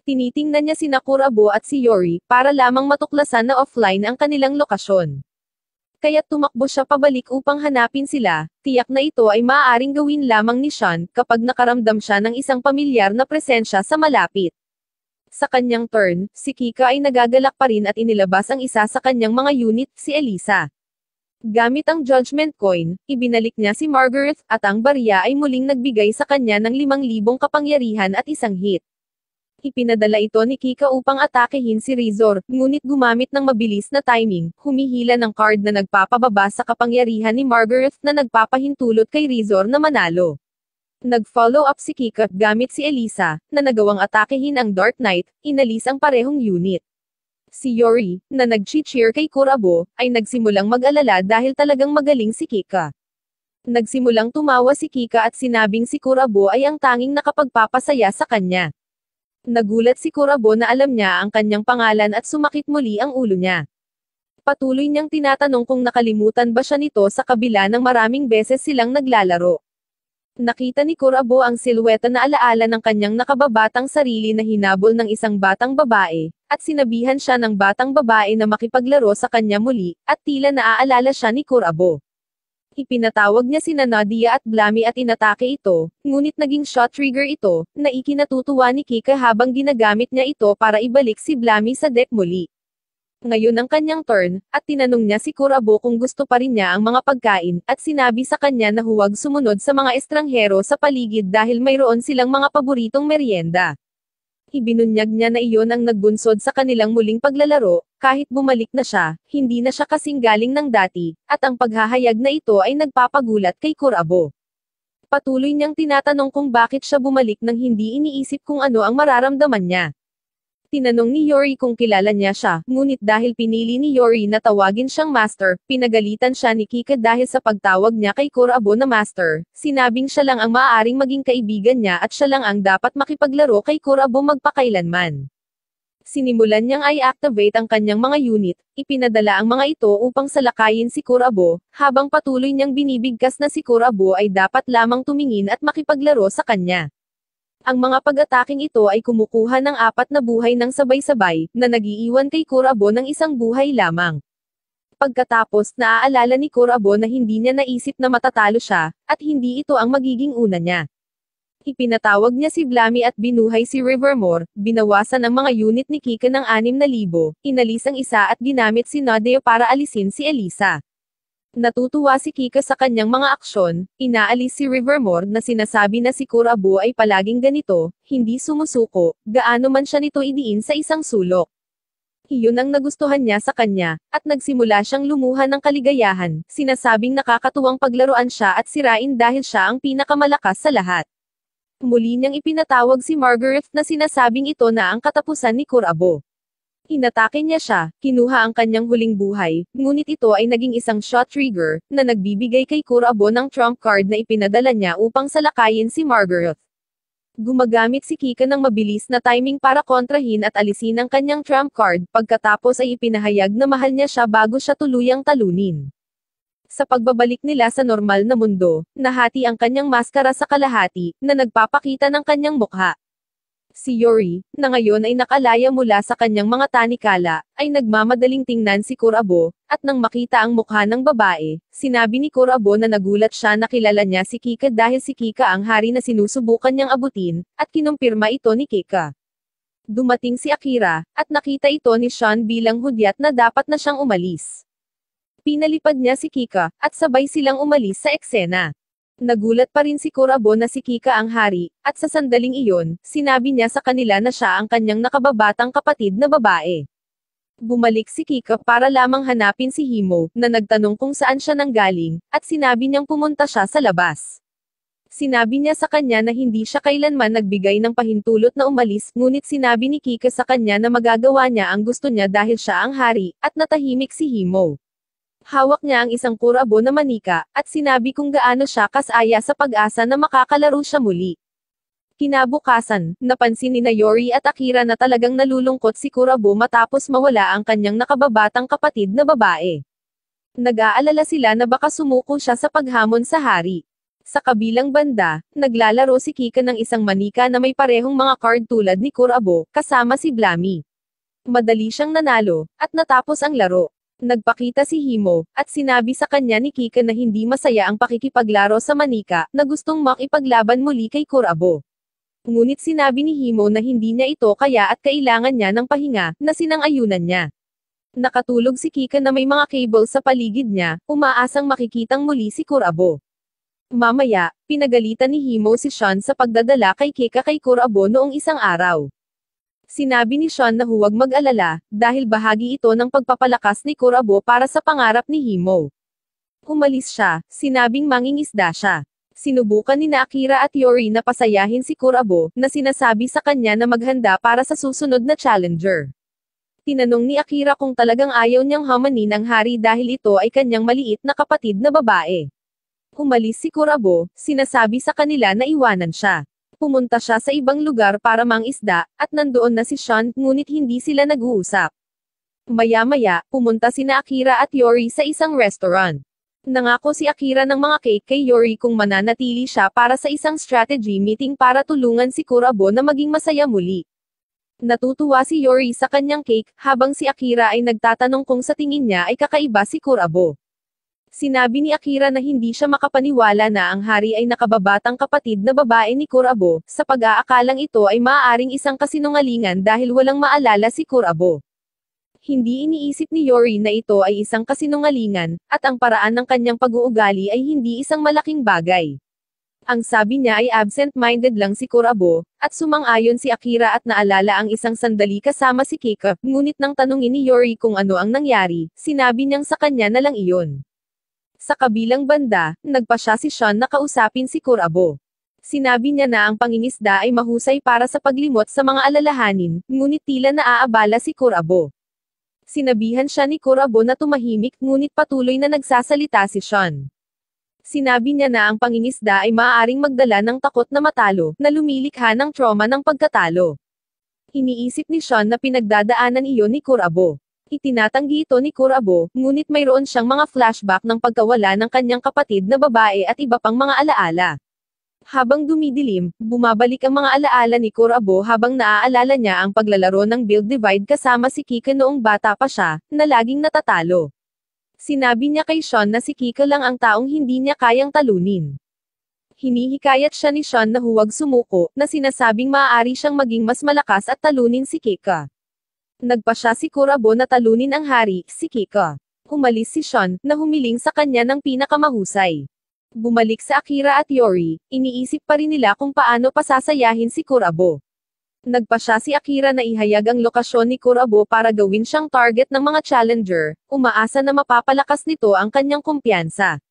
Tinitingnan niya sina Kurabo at si Yori, para lamang matuklasan na offline ang kanilang lokasyon. Kaya't tumakbo siya pabalik upang hanapin sila, tiyak na ito ay maaaring gawin lamang ni Sean, kapag nakaramdam siya ng isang pamilyar na presensya sa malapit. Sa kanyang turn, si Kika ay nagagalak pa rin at inilabas ang isa sa kanyang mga unit, si Elisa. Gamit ang Judgment Coin, ibinalik niya si Margaret, at ang barya ay muling nagbigay sa kanya ng 5,000 kapangyarihan at 1 hit. Ipinadala ito ni Kika upang atakehin si Rizor, ngunit gumamit ng mabilis na timing, humihila ng card na nagpapababa sa kapangyarihan ni Margaret na nagpapahintulot kay Rizor na manalo. Nag-follow up si Kika, gamit si Elisa, na nagawang atakehin ang Dark Knight, inalis ang parehong unit. Si Yori, na nag-cheer kay Kurabo, ay nagsimulang mag-alala dahil talagang magaling si Kika. Nagsimulang tumawa si Kika at sinabing si Kurabo ay ang tanging nakapagpapasaya sa kanya. Nagulat si Kurabo na alam niya ang kanyang pangalan at sumakit muli ang ulo niya. Patuloy niyang tinatanong kung nakalimutan ba siya nito sa kabila ng maraming beses silang naglalaro. Nakita ni Kurabo ang silweta na alaala ng kanyang nakababatang sarili na hinabol ng isang batang babae, at sinabihan siya ng batang babae na makipaglaro sa kanya muli, at tila naaalala siya ni Kurabo. Ipinatawag niya sina Nadia at Blammy at inatake ito, ngunit naging shot trigger ito, na ikinatutuwa ni Kika habang ginagamit niya ito para ibalik si Blammy sa deck muli. Ngayon ang kanyang turn, at tinanong niya si Kurabo kung gusto pa rin niya ang mga pagkain, at sinabi sa kanya na huwag sumunod sa mga estranghero sa paligid dahil mayroon silang mga paboritong merienda. Ibinunyag niya na iyon ang nagbunsod sa kanilang muling paglalaro, kahit bumalik na siya, hindi na siya kasing galing ng dati, at ang paghahayag na ito ay nagpapagulat kay Kurabo. Patuloy niyang tinatanong kung bakit siya bumalik nang hindi iniisip kung ano ang mararamdaman niya. Tinanong ni Yori kung kilala niya siya, ngunit dahil pinili ni Yori na tawagin siyang Master, pinagalitan siya ni Kika dahil sa pagtawag niya kay Kurabo na Master, sinabing siya lang ang maaaring maging kaibigan niya at siya lang ang dapat makipaglaro kay Kurabo magpakailanman. Sinimulan niyang i-activate ang kanyang mga unit, ipinadala ang mga ito upang salakayin si Kurabo, habang patuloy niyang binibigkas na si Kurabo ay dapat lamang tumingin at makipaglaro sa kanya. Ang mga pag-ataking ito ay kumukuha ng 4 na buhay ng sabay-sabay, na nagiiwan kay Kurabo ng 1 buhay lamang. Pagkatapos, naaalala ni Kurabo na hindi niya naisip na matatalo siya, at hindi ito ang magiging una niya. Ipinatawag niya si Blammy at binuhay si Rivermore, binawasan ang mga unit ni Kika ng 6,000, inalis ang isa at ginamit si Nadia para alisin si Elisa. Natutuwa si Kika sa kanyang mga aksyon, inaalis si Rivermore na sinasabi na si Kurabo ay palaging ganito, hindi sumusuko, gaano man siya nito idiin sa isang sulok. Iyon ang nagustuhan niya sa kanya, at nagsimula siyang lumuha ng kaligayahan, sinasabing nakakatuwang paglaruan siya at sirain dahil siya ang pinakamalakas sa lahat. Muli niyang ipinatawag si Margaret na sinasabing ito na ang katapusan ni Kurabo. Inatake niya siya, kinuha ang kanyang huling buhay, ngunit ito ay naging isang shot trigger, na nagbibigay kay Kurabo ng trump card na ipinadala niya upang salakayin si Margaret. Gumagamit si Kika ng mabilis na timing para kontrahin at alisin ang kanyang trump card, pagkatapos ay ipinahayag na mahal niya siya bago siya tuluyang talunin. Sa pagbabalik nila sa normal na mundo, nahati ang kanyang maskara sa kalahati, na nagpapakita ng kanyang mukha. Si Yori, na ngayon ay nakalaya mula sa kanyang mga tanikala, ay nagmamadaling tingnan si Kurabo, at nang makita ang mukha ng babae, sinabi ni Kurabo na nagulat siya na kilala niya si Kika dahil si Kika ang hari na sinusubukan niyang abutin, at kinumpirma ito ni Kika. Dumating si Akira, at nakita ito ni Sean bilang hudyat na dapat na siyang umalis. Pinalipad niya si Kika, at sabay silang umalis sa eksena. Nagulat pa rin si Kurabo na si Kika ang hari, at sa sandaling iyon, sinabi niya sa kanila na siya ang kanyang nakababatang kapatid na babae. Bumalik si Kika para lamang hanapin si Himo, na nagtanong kung saan siya nanggaling, at sinabi niyang pumunta siya sa labas. Sinabi niya sa kanya na hindi siya kailanman nagbigay ng pahintulot na umalis, ngunit sinabi ni Kika sa kanya na magagawa niya ang gusto niya dahil siya ang hari, at natahimik si Himo. Hawak niya ang isang kurabo na manika, at sinabi kung gaano siya kasaya sa pag-asa na makakalaro siya muli. Kinabukasan, napansin ni Yori at Akira na talagang nalulungkot si Kurabo matapos mawala ang kanyang nakababatang kapatid na babae. Nag-aalala sila na baka sumuko siya sa paghamon sa hari. Sa kabilang banda, naglalaro si Kika ng isang manika na may parehong mga card tulad ni Kurabo, kasama si Blami. Madali siyang nanalo, at natapos ang laro. Nagpakita si Himo, at sinabi sa kanya ni Kika na hindi masaya ang pakikipaglaro sa manika, na gustong makipaglaban muli kay Kurabo. Ngunit sinabi ni Himo na hindi niya ito kaya at kailangan niya ng pahinga, na sinang-ayunan niya. Nakatulog si Kika na may mga cable sa paligid niya, umaasang makikitang muli si Kurabo. Mamaya, pinagalitan ni Himo si Sean sa pagdadala kay Kika kay Kurabo noong isang araw. Sinabi ni Sean na huwag mag-alala, dahil bahagi ito ng pagpapalakas ni Kurabo para sa pangarap ni Himo. Umalis siya, sinabing mangingisda siya. Sinubukan ni Akira at Yori na pasayahin si Kurabo, na sinasabi sa kanya na maghanda para sa susunod na challenger. Tinanong ni Akira kung talagang ayaw niyang hamanin ang hari dahil ito ay kanyang maliit na kapatid na babae. Umalis si Kurabo, sinasabi sa kanila na iwanan siya. Pumunta siya sa ibang lugar para mangisda, at nandoon na si Sean, ngunit hindi sila nag-uusap. Maya-maya, pumunta sina Akira at Yori sa isang restaurant. Nangako si Akira ng mga cake kay Yori kung mananatili siya para sa isang strategy meeting para tulungan si Kurabo na maging masaya muli. Natutuwa si Yori sa kanyang cake, habang si Akira ay nagtatanong kung sa tingin niya ay kakaiba si Kurabo. Sinabi ni Akira na hindi siya makapaniwala na ang hari ay nakababatang kapatid na babae ni Kurabo, sa pag-aakalang ito ay maaaring isang kasinungalingan dahil walang maalala si Kurabo. Hindi iniisip ni Yori na ito ay isang kasinungalingan, at ang paraan ng kanyang pag-uugali ay hindi isang malaking bagay. Ang sabi niya ay absent-minded lang si Kurabo, at sumang-ayon si Akira at naalala ang isang sandali kasama si Kika, ngunit nang tanungin ni Yori kung ano ang nangyari, sinabi niyang sa kanya na lang iyon. Sa kabilang banda, nagpa siya si Sean na kausapin si Kurabo. Sinabi niya na ang pangingisda ay mahusay para sa paglimot sa mga alalahanin, ngunit tila naaabala si Kurabo. Sinabihan siya ni Kurabo na tumahimik, ngunit patuloy na nagsasalita si Sean. Sinabi niya na ang pangingisda ay maaaring magdala ng takot na matalo, na lumilikha ng trauma ng pagkatalo. Iniisip ni Sean na pinagdadaanan iyon ni Kurabo. Itinatanggi ito ni Kurabo, ngunit mayroon siyang mga flashback ng pagkawala ng kanyang kapatid na babae at iba pang mga alaala. Habang dumidilim, bumabalik ang mga alaala ni Kurabo habang naaalala niya ang paglalaro ng Build Divide kasama si Kika noong bata pa siya, na laging natatalo. Sinabi niya kay Sean na si Kika lang ang taong hindi niya kayang talunin. Hinihikayat siya ni Sean na huwag sumuko, na sinasabing maaari siyang maging mas malakas at talunin si Kika. Nagpa siya si Kurabo na talunin ang hari, si Kika. Umalis si Sean, na humiling sa kanya ng pinakamahusay. Bumalik sa Akira at Yori, iniisip pa rin nila kung paano pasasayahin si Kurabo. Nagpa siya si Akira na ihayag ang lokasyon ni Kurabo para gawin siyang target ng mga challenger, umaasa na mapapalakas nito ang kanyang kumpiyansa.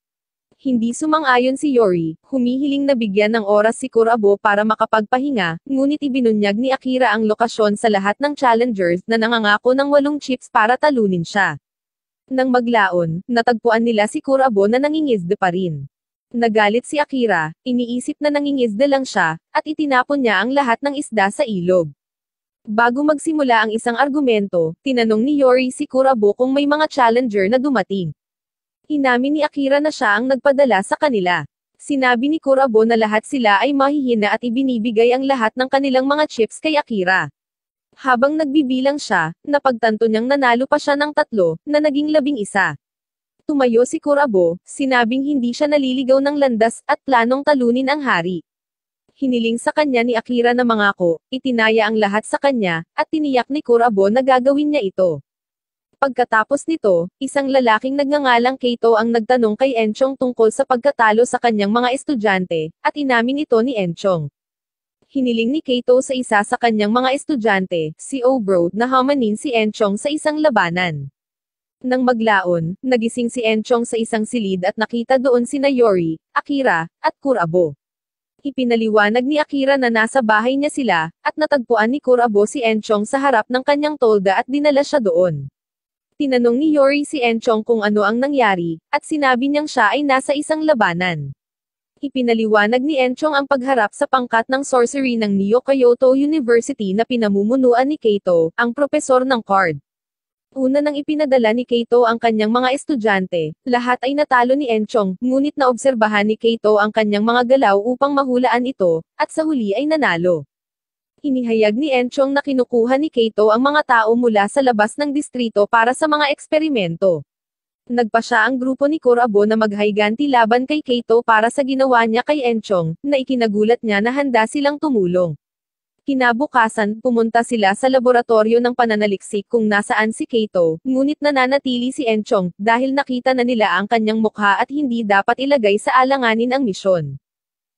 Hindi sumang-ayon si Yori, humihiling na bigyan ng oras si Kurabo para makapagpahinga, ngunit ibinunyag ni Akira ang lokasyon sa lahat ng challengers na nangangako ng 8 chips para talunin siya. Nang maglaon, natagpuan nila si Kurabo na nangingisda pa rin. Nagalit si Akira, iniisip na nangingisda lang siya, at itinapon niya ang lahat ng isda sa ilog. Bago magsimula ang isang argumento, tinanong ni Yori si Kurabo kung may mga challenger na dumating. Inamin ni Akira na siya ang nagpadala sa kanila. Sinabi ni Kurabo na lahat sila ay mahihina at ibinibigay ang lahat ng kanilang mga chips kay Akira. Habang nagbibilang siya, napagtanto niyang nanalo pa siya ng 3, na naging 11. Tumayo si Kurabo, sinabing hindi siya naliligaw ng landas, at planong talunin ang hari. Hiniling sa kanya ni Akira na mangako, itinaya ang lahat sa kanya, at tiniyak ni Kurabo na gagawin niya ito. Pagkatapos nito, isang lalaking nagngangalang Keito ang nagtanong kay Enchong tungkol sa pagkatalo sa kanyang mga estudyante, at inamin ito ni Enchong. Hiniling ni Keito sa isa sa kanyang mga estudyante, si Obro, na hamanin si Enchong sa isang labanan. Nang maglaon, nagising si Enchong sa isang silid at nakita doon sina Yori, Akira, at Kurabo. Ipinaliwanag ni Akira na nasa bahay niya sila, at natagpuan ni Kurabo si Enchong sa harap ng kanyang tolda at dinala siya doon. Tinanong ni Yori si Enchong kung ano ang nangyari, at sinabi niyang siya ay nasa isang labanan. Ipinaliwanag ni Enchong ang pagharap sa pangkat ng sorcery ng Neo Kyoto University na pinamumunuan ni Keito, ang propesor ng card. Una nang ipinadala ni Keito ang kanyang mga estudyante, lahat ay natalo ni Enchong, ngunit naobserbahan ni Keito ang kanyang mga galaw upang mahulaan ito, at sa huli ay nanalo. Inihayag ni Enchong na kinukuha ni Keito ang mga tao mula sa labas ng distrito para sa mga eksperimento. Nagpa siya ang grupo ni Kurabo na maghayganti laban kay Keito para sa ginawa niya kay Enchong, na ikinagulat niya na handa silang tumulong. Kinabukasan, pumunta sila sa laboratorio ng pananaliksik kung nasaan si Keito, ngunit nananatili si Enchong, dahil nakita na nila ang kanyang mukha at hindi dapat ilagay sa alanganin ang misyon.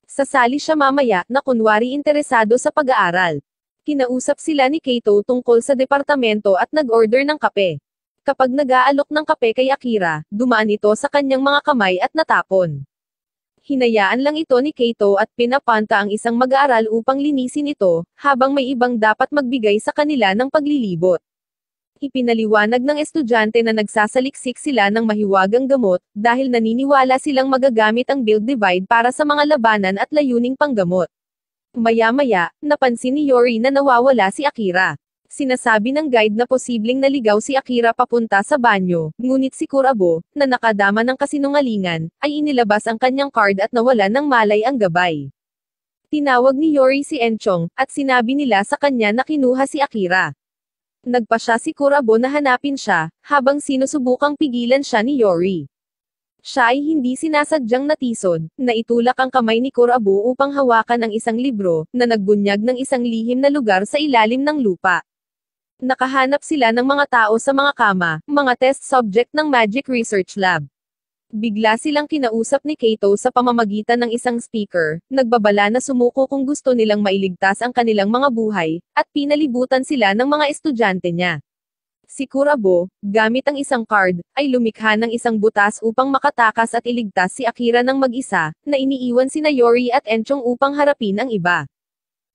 Sasali siya mamaya, na kunwari interesado sa pag-aaral. Kinausap sila ni Keito tungkol sa departamento at nag-order ng kape. Kapag nag-aalok ng kape kay Akira, dumaan ito sa kanyang mga kamay at natapon. Hinayaan lang ito ni Keito at pinapanta ang isang mag-aaral upang linisin ito, habang may ibang dapat magbigay sa kanila ng paglilibot. Ipinaliwanag ng estudyante na nagsasaliksik sila ng mahiwagang gamot, dahil naniniwala silang magagamit ang build divide para sa mga labanan at layuning panggamot. Maya-maya, napansin ni Yori na nawawala si Akira. Sinasabi ng guide na posibleng naligaw si Akira papunta sa banyo, ngunit si Kurabo, na nakadama ng kasinungalingan, ay inilabas ang kanyang card at nawala ng malay ang gabay. Tinawag ni Yori si Enchong, at sinabi nila sa kanya na kinuha si Akira. Nagpa siya si Kurabo na hanapin siya, habang sinusubukang pigilan siya ni Yori. Siya ay hindi sinasadyang natisod, na itulak ang kamay ni Kurabo upang hawakan ang isang libro, na nagbunyag ng isang lihim na lugar sa ilalim ng lupa. Nakahanap sila ng mga tao sa mga kama, mga test subject ng Magic Research Lab. Bigla silang kinausap ni Keito sa pamamagitan ng isang speaker, nagbabala na sumuko kung gusto nilang mailigtas ang kanilang mga buhay, at pinalibutan sila ng mga estudyante niya. Si Kurabo, gamit ang isang card, ay lumikha ng isang butas upang makatakas at iligtas si Akira ng mag-isa, na iniiwan sina Yori at Enchong upang harapin ang iba.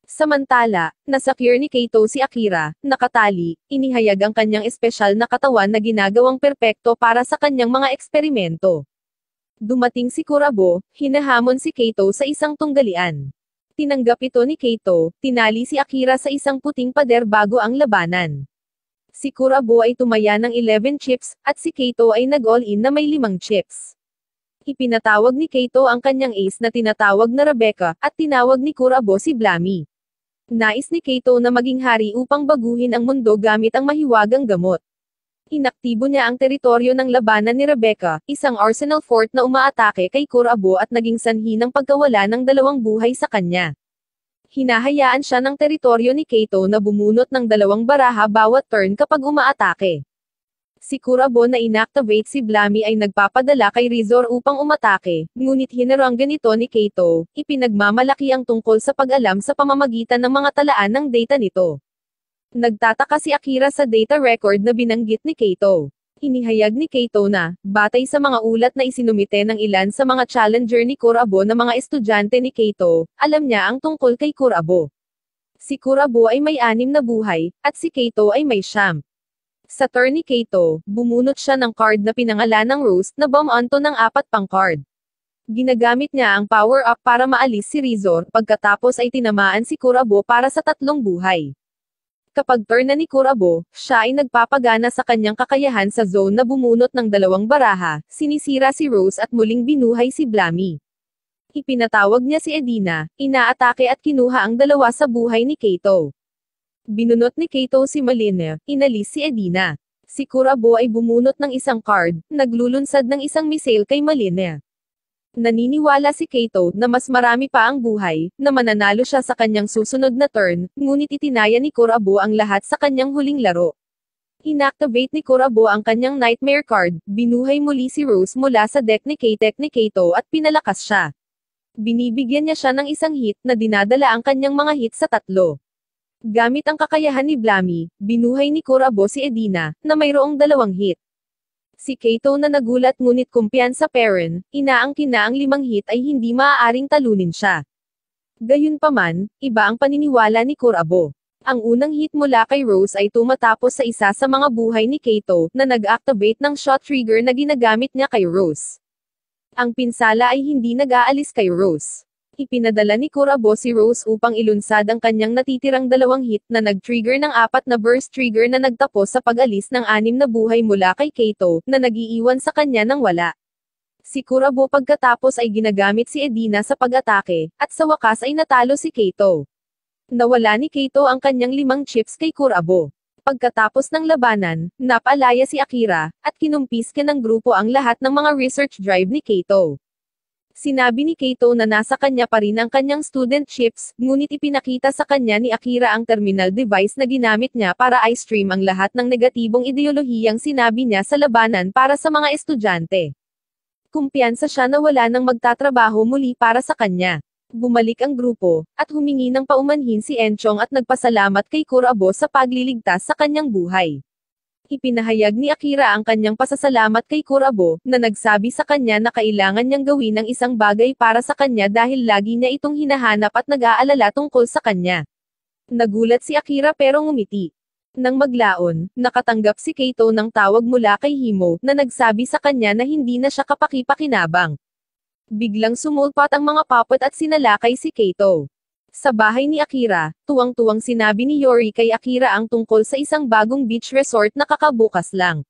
Samantala, nasakir ni Keito si Akira, nakatali, inihayag ang kanyang espesyal na katawan na ginagawang perpekto para sa kanyang mga eksperimento. Dumating si Kurabo, hinahamon si Keito sa isang tunggalian. Tinanggap ito ni Keito, tinali si Akira sa isang puting pader bago ang labanan. Si Kurabo ay tumaya ng 11 chips, at si Keito ay nag-all-in na may 5 chips. Ipinatawag ni Keito ang kanyang ace na tinatawag na Rebecca, at tinawag ni Kurabo si Blammy. Nais ni Keito na maging hari upang baguhin ang mundo gamit ang mahiwagang gamot. Inaktibo niya ang teritoryo ng labanan ni Rebecca, isang arsenal fort na umaatake kay Kurabo at naging sanhi ng pagkawala ng 2 buhay sa kanya. Hinahayaan siya ng teritoryo ni Keito na bumunot ng 2 baraha bawat turn kapag umaatake. Si Kurabo na inactivate si Blammy ay nagpapadala kay Rizor upang umatake, ngunit hinaranggan ito ni Keito, ipinagmamalaki ang tungkol sa pag-alam sa pamamagitan ng mga talaan ng data nito. Nagtataka si Akira sa data record na binanggit ni Keito. Inihayag ni Keito na, batay sa mga ulat na isinumite ng ilan sa mga challenger ni Kurabo na mga estudyante ni Keito, alam niya ang tungkol kay Kurabo. Si Kurabo ay may 6 na buhay, at si Keito ay may 9. Sa turn ni Keito, bumunot siya ng card na pinangalan ng Rose, na bomb onto ng 4 pang card. Ginagamit niya ang power-up para maalis si Rizor, pagkatapos ay tinamaan si Kurabo para sa 3 buhay. Kapag turn na ni Kurabo, siya ay nagpapagana sa kanyang kakayahan sa zone na bumunot ng 2 baraha, sinisira si Rose at muling binuhay si Blammy. Ipinatawag niya si Edina, inaatake at kinuha ang 2 sa buhay ni Keito. Binunot ni Keito si Maline, inalis si Edina. Si Kurabo ay bumunot ng isang card, naglulunsad ng isang missile kay Maline. Naniniwala si Kato na mas marami pa ang buhay, na mananalo siya sa kanyang susunod na turn, ngunit itinaya ni Kurabo ang lahat sa kanyang huling laro. Inactivate ni Kurabo ang kanyang Nightmare card, binuhay muli si Rose mula sa deck ni Kato at pinalakas siya. Binibigyan niya siya ng isang hit na dinadala ang kanyang mga hit sa 3. Gamit ang kakayahan ni Blammy, binuhay ni Kurabo si Edina, na mayroong 2 hit. Si Kato na nagulat ngunit kumpiyansa Perrin, inaangkin na ang 5 hit ay hindi maaaring talunin siya. Gayunpaman, iba ang paniniwala ni Kurabo. Ang unang hit mula kay Rose ay tumatapos sa isa sa mga buhay ni Kato, na nag-activate ng shot trigger na ginagamit niya kay Rose. Ang pinsala ay hindi nag-aalis kay Rose. Ipinadala ni Kurabo si Rose upang ilunsad ang kanyang natitirang 2 hit na nag-trigger ng 4 na burst trigger na nagtapos sa pag-alis ng 6 na buhay mula kay Kato, na nag-iiwan sa kanya ng wala. Si Kurabo pagkatapos ay ginagamit si Edina sa pag-atake, at sa wakas ay natalo si Kato. Nawala ni Kato ang kanyang 5 chips kay Kurabo. Pagkatapos ng labanan, napalaya si Akira, at kinumpiske ng grupo ang lahat ng mga research drive ni Kato. Sinabi ni Kato na nasa kanya pa rin ang kanyang student chips, ngunit ipinakita sa kanya ni Akira ang terminal device na ginamit niya para i-stream ang lahat ng negatibong ideolohiyang sinabi niya sa labanan para sa mga estudyante. Kumpiyansa siya na wala nang magtatrabaho muli para sa kanya. Bumalik ang grupo, at humingi ng paumanhin si Enchong at nagpasalamat kay Kurabo sa pagliligtas sa kanyang buhay. Ipinahayag ni Akira ang kanyang pasasalamat kay Kurabo, na nagsabi sa kanya na kailangan niyang gawin ang isang bagay para sa kanya dahil lagi niya itong hinahanap at nag-aalala tungkol sa kanya. Nagulat si Akira pero ngumiti. Nang maglaon, nakatanggap si Kato ng tawag mula kay Himo, na nagsabi sa kanya na hindi na siya kapaki-pakinabang. Biglang sumulpat ang mga puppet at sinalakay si Kato. Sa bahay ni Akira, tuwang-tuwang sinabi ni Yori kay Akira ang tungkol sa isang bagong beach resort na kakabukas lang.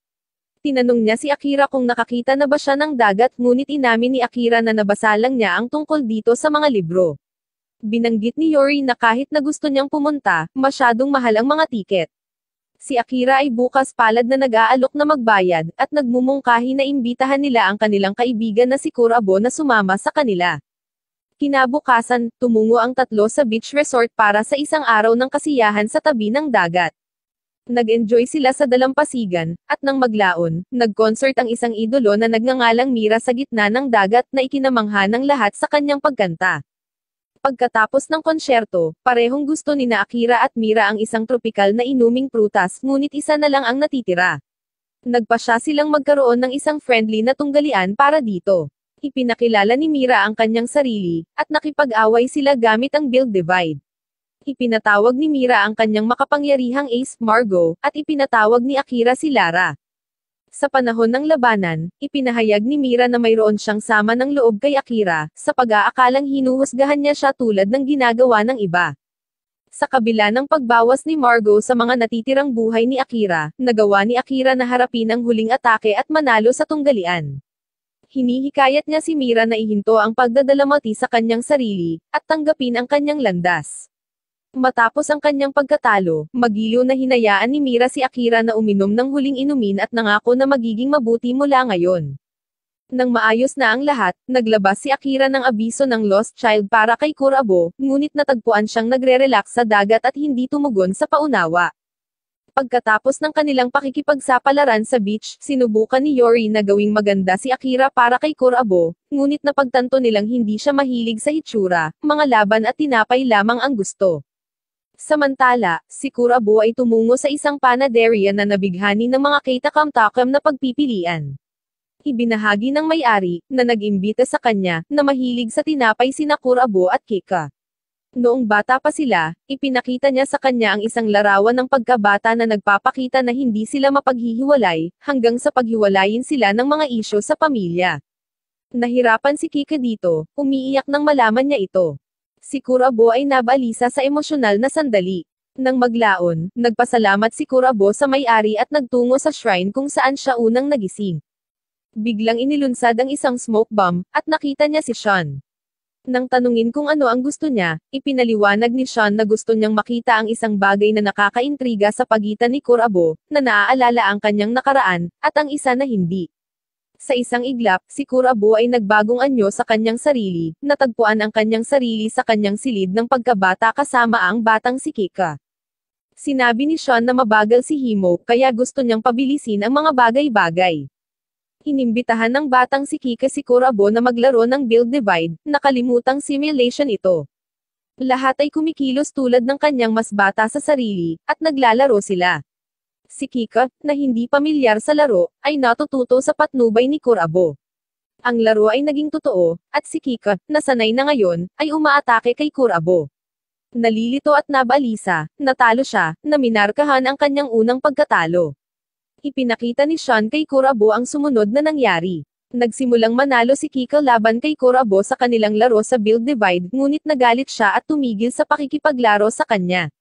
Tinanong niya si Akira kung nakakita na ba siya ng dagat, ngunit inamin ni Akira na nabasa lang niya ang tungkol dito sa mga libro. Binanggit ni Yori na kahit na gusto niyang pumunta, masyadong mahal ang mga tiket. Si Akira ay bukas palad na nag-aalok na magbayad, at nagmumungkahi na imbitahan nila ang kanilang kaibigan na si Kurabo na sumama sa kanila. Kinabukasan, tumungo ang 3 sa beach resort para sa isang araw ng kasiyahan sa tabi ng dagat. Nag-enjoy sila sa dalampasigan, at nang maglaon, nag-concert ang isang idolo na nagngangalang Mira sa gitna ng dagat na ikinamangha ng lahat sa kanyang pagkanta. Pagkatapos ng konsyerto, parehong gusto ni Akira at Mira ang isang tropikal na inuming prutas, ngunit isa na lang ang natitira. Nagpasya silang magkaroon ng isang friendly na tunggalian para dito. Ipinakilala ni Mira ang kanyang sarili, at nakipag-away sila gamit ang build divide. Ipinatawag ni Mira ang kanyang makapangyarihang ace, Margo, at ipinatawag ni Akira si Lara. Sa panahon ng labanan, ipinahayag ni Mira na mayroon siyang sama ng loob kay Akira, sa pag-aakalang hinuhusgahan niya siya tulad ng ginagawa ng iba. Sa kabila ng pagbawas ni Margo sa mga natitirang buhay ni Akira, nagawa ni Akira na harapin ang huling atake at manalo sa tunggalian. Hinihikayat niya si Mira na ihinto ang pagdadalamati sa kanyang sarili, at tanggapin ang kanyang landas. Matapos ang kanyang pagkatalo, magiliw na hinayaan ni Mira si Akira na uminom ng huling inumin at nangako na magiging mabuti mula ngayon. Nang maayos na ang lahat, naglabas si Akira ng abiso ng Lost Child para kay Kurabo, ngunit natagpuan siyang nagre-relax sa dagat at hindi tumugon sa paunawa. Pagkatapos ng kanilang pakikipagsapalaran sa beach, sinubukan ni Yori na gawing maganda si Akira para kay Kurabo, ngunit napagtanto nilang hindi siya mahilig sa hitsura, mga laban at tinapay lamang ang gusto. Samantala, si Kurabo ay tumungo sa isang panaderia na nabighani ng mga kaitakam-takam na pagpipilian. Ibinahagi ng may-ari, na nag-imbita sa kanya, na mahilig sa tinapay sina Kurabo at Kika. Noong bata pa sila, ipinakita niya sa kanya ang isang larawan ng pagkabata na nagpapakita na hindi sila mapaghihiwalay, hanggang sa paghiwalayin sila ng mga isyu sa pamilya. Nahirapan si Kika dito, umiiyak nang malaman niya ito. Si Kurabo ay nabalisa sa emosyonal na sandali. Nang maglaon, nagpasalamat si Kurabo sa may-ari at nagtungo sa shrine kung saan siya unang nagising. Biglang inilunsad ang isang smoke bomb, at nakita niya si Sean. Nang tanungin kung ano ang gusto niya, ipinaliwanag ni Sean na gusto niyang makita ang isang bagay na nakakaintriga sa pagitan ni Kurabo, na naaalala ang kanyang nakaraan, at ang isa na hindi. Sa isang iglap, si Kurabo ay nagbagong anyo sa kanyang sarili, natagpuan ang kanyang sarili sa kanyang silid ng pagkabata kasama ang batang si Kika. Sinabi ni Sean na mabagal si Himo, kaya gusto niyang pabilisin ang mga bagay-bagay. Inimbitahan ng batang si Kika si Kurabo na maglaro ng Build Divide, nakalimutang simulation ito. Lahat ay kumikilos tulad ng kanyang mas bata sa sarili, at naglalaro sila. Si Kika, na hindi pamilyar sa laro, ay natututo sa patnubay ni Kurabo. Ang laro ay naging totoo, at si Kika, na sanay na ngayon, ay umaatake kay Kurabo. Nalilito at nabalisa, natalo siya, na minarkahan ang kanyang unang pagkatalo. Ipinakita ni Sean kay Kurabo ang sumunod na nangyari. Nagsimulang manalo si Kika laban kay Kurabo sa kanilang laro sa Build Divide, ngunit nagalit siya at tumigil sa pakikipaglaro sa kanya.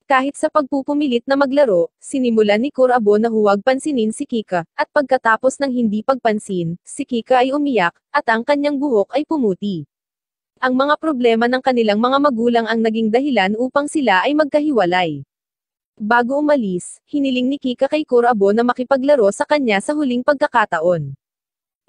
Kahit sa pagpupumilit na maglaro, sinimulan ni Kurabo na huwag pansinin si Kika, at pagkatapos ng hindi pagpansin, si Kika ay umiyak, at ang kanyang buhok ay pumuti. Ang mga problema ng kanilang mga magulang ang naging dahilan upang sila ay magkahiwalay. Bago umalis, hiniling ni Kika kay Kurabo na makipaglaro sa kanya sa huling pagkakataon.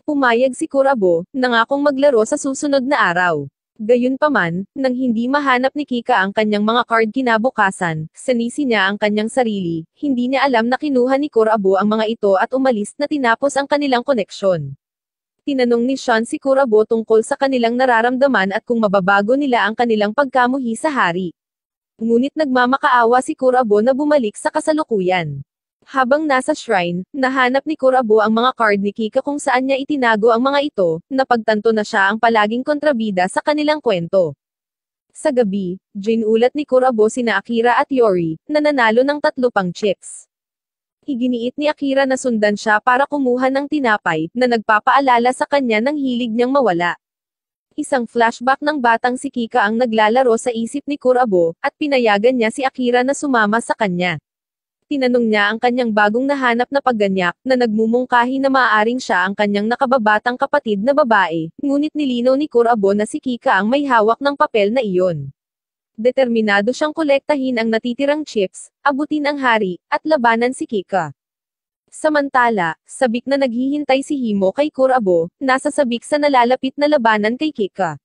Pumayag si Kurabo, nangakong maglaro sa susunod na araw. Gayunpaman, nang hindi mahanap ni Kika ang kanyang mga card kinabukasan, sanisi niya ang kanyang sarili, hindi niya alam na kinuha ni Kurabo ang mga ito at umalis na tinapos ang kanilang koneksyon. Tinanong ni Sean si Kurabo tungkol sa kanilang nararamdaman at kung mababago nila ang kanilang pagkamuhi sa hari. Ngunit nagmamakaawa si Kurabo na bumalik sa kasalukuyan. Habang nasa shrine, nahanap ni Kurabo ang mga card ni Kika kung saan niya itinago ang mga ito, napagtanto na siya ang palaging kontrabida sa kanilang kwento. Sa gabi, ginulat ni Kurabo sina Akira at Yori, na nanalo ng 3 pang chips. Iginiit ni Akira na sundan siya para kumuha ng tinapay, na nagpapaalala sa kanya ng hilig niyang mawala. Isang flashback ng batang si Kika ang naglalaro sa isip ni Kurabo, at pinayagan niya si Akira na sumama sa kanya. Tinanong niya ang kanyang bagong nahanap na pagganyak, na nagmumungkahi na maaaring siya ang kanyang nakababatang kapatid na babae, ngunit nilinaw ni Kurabo na si Kika ang may hawak ng papel na iyon. Determinado siyang kolektahin ang natitirang chips, abutin ang hari, at labanan si Kika. Samantala, sabik na naghihintay si Himo kay Kurabo, nasa sabik sa nalalapit na labanan kay Kika.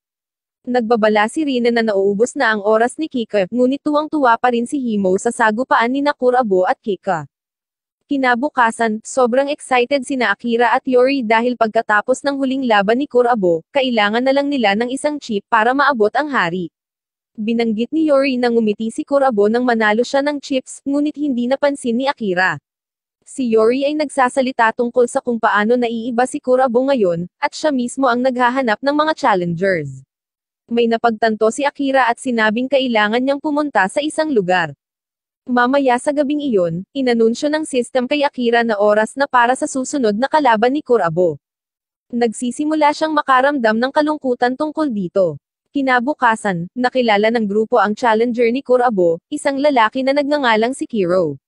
Nagbabala si Rina na nauubos na ang oras ni Kika, ngunit tuwang-tuwa pa rin si Himo sa sagupaan ni Kurabo at Kika. Kinabukasan, sobrang excited sina Akira at Yori dahil pagkatapos ng huling laban ni Kurabo, kailangan na lang nila ng isang chip para maabot ang hari. Binanggit ni Yori na ngumiti si Kurabo nang manalo siya ng chips, ngunit hindi napansin ni Akira. Si Yori ay nagsasalita tungkol sa kung paano naiiba si Kurabo ngayon, at siya mismo ang naghahanap ng mga challengers. May napagtanto si Akira at sinabing kailangan niyang pumunta sa isang lugar. Mamaya sa gabing iyon, inanunsyo ng system kay Akira na oras na para sa susunod na kalaban ni Kurabo. Nagsisimula siyang makaramdam ng kalungkutan tungkol dito. Kinabukasan, nakilala ng grupo ang challenger ni Kurabo, isang lalaki na nagngangalang si Kiro.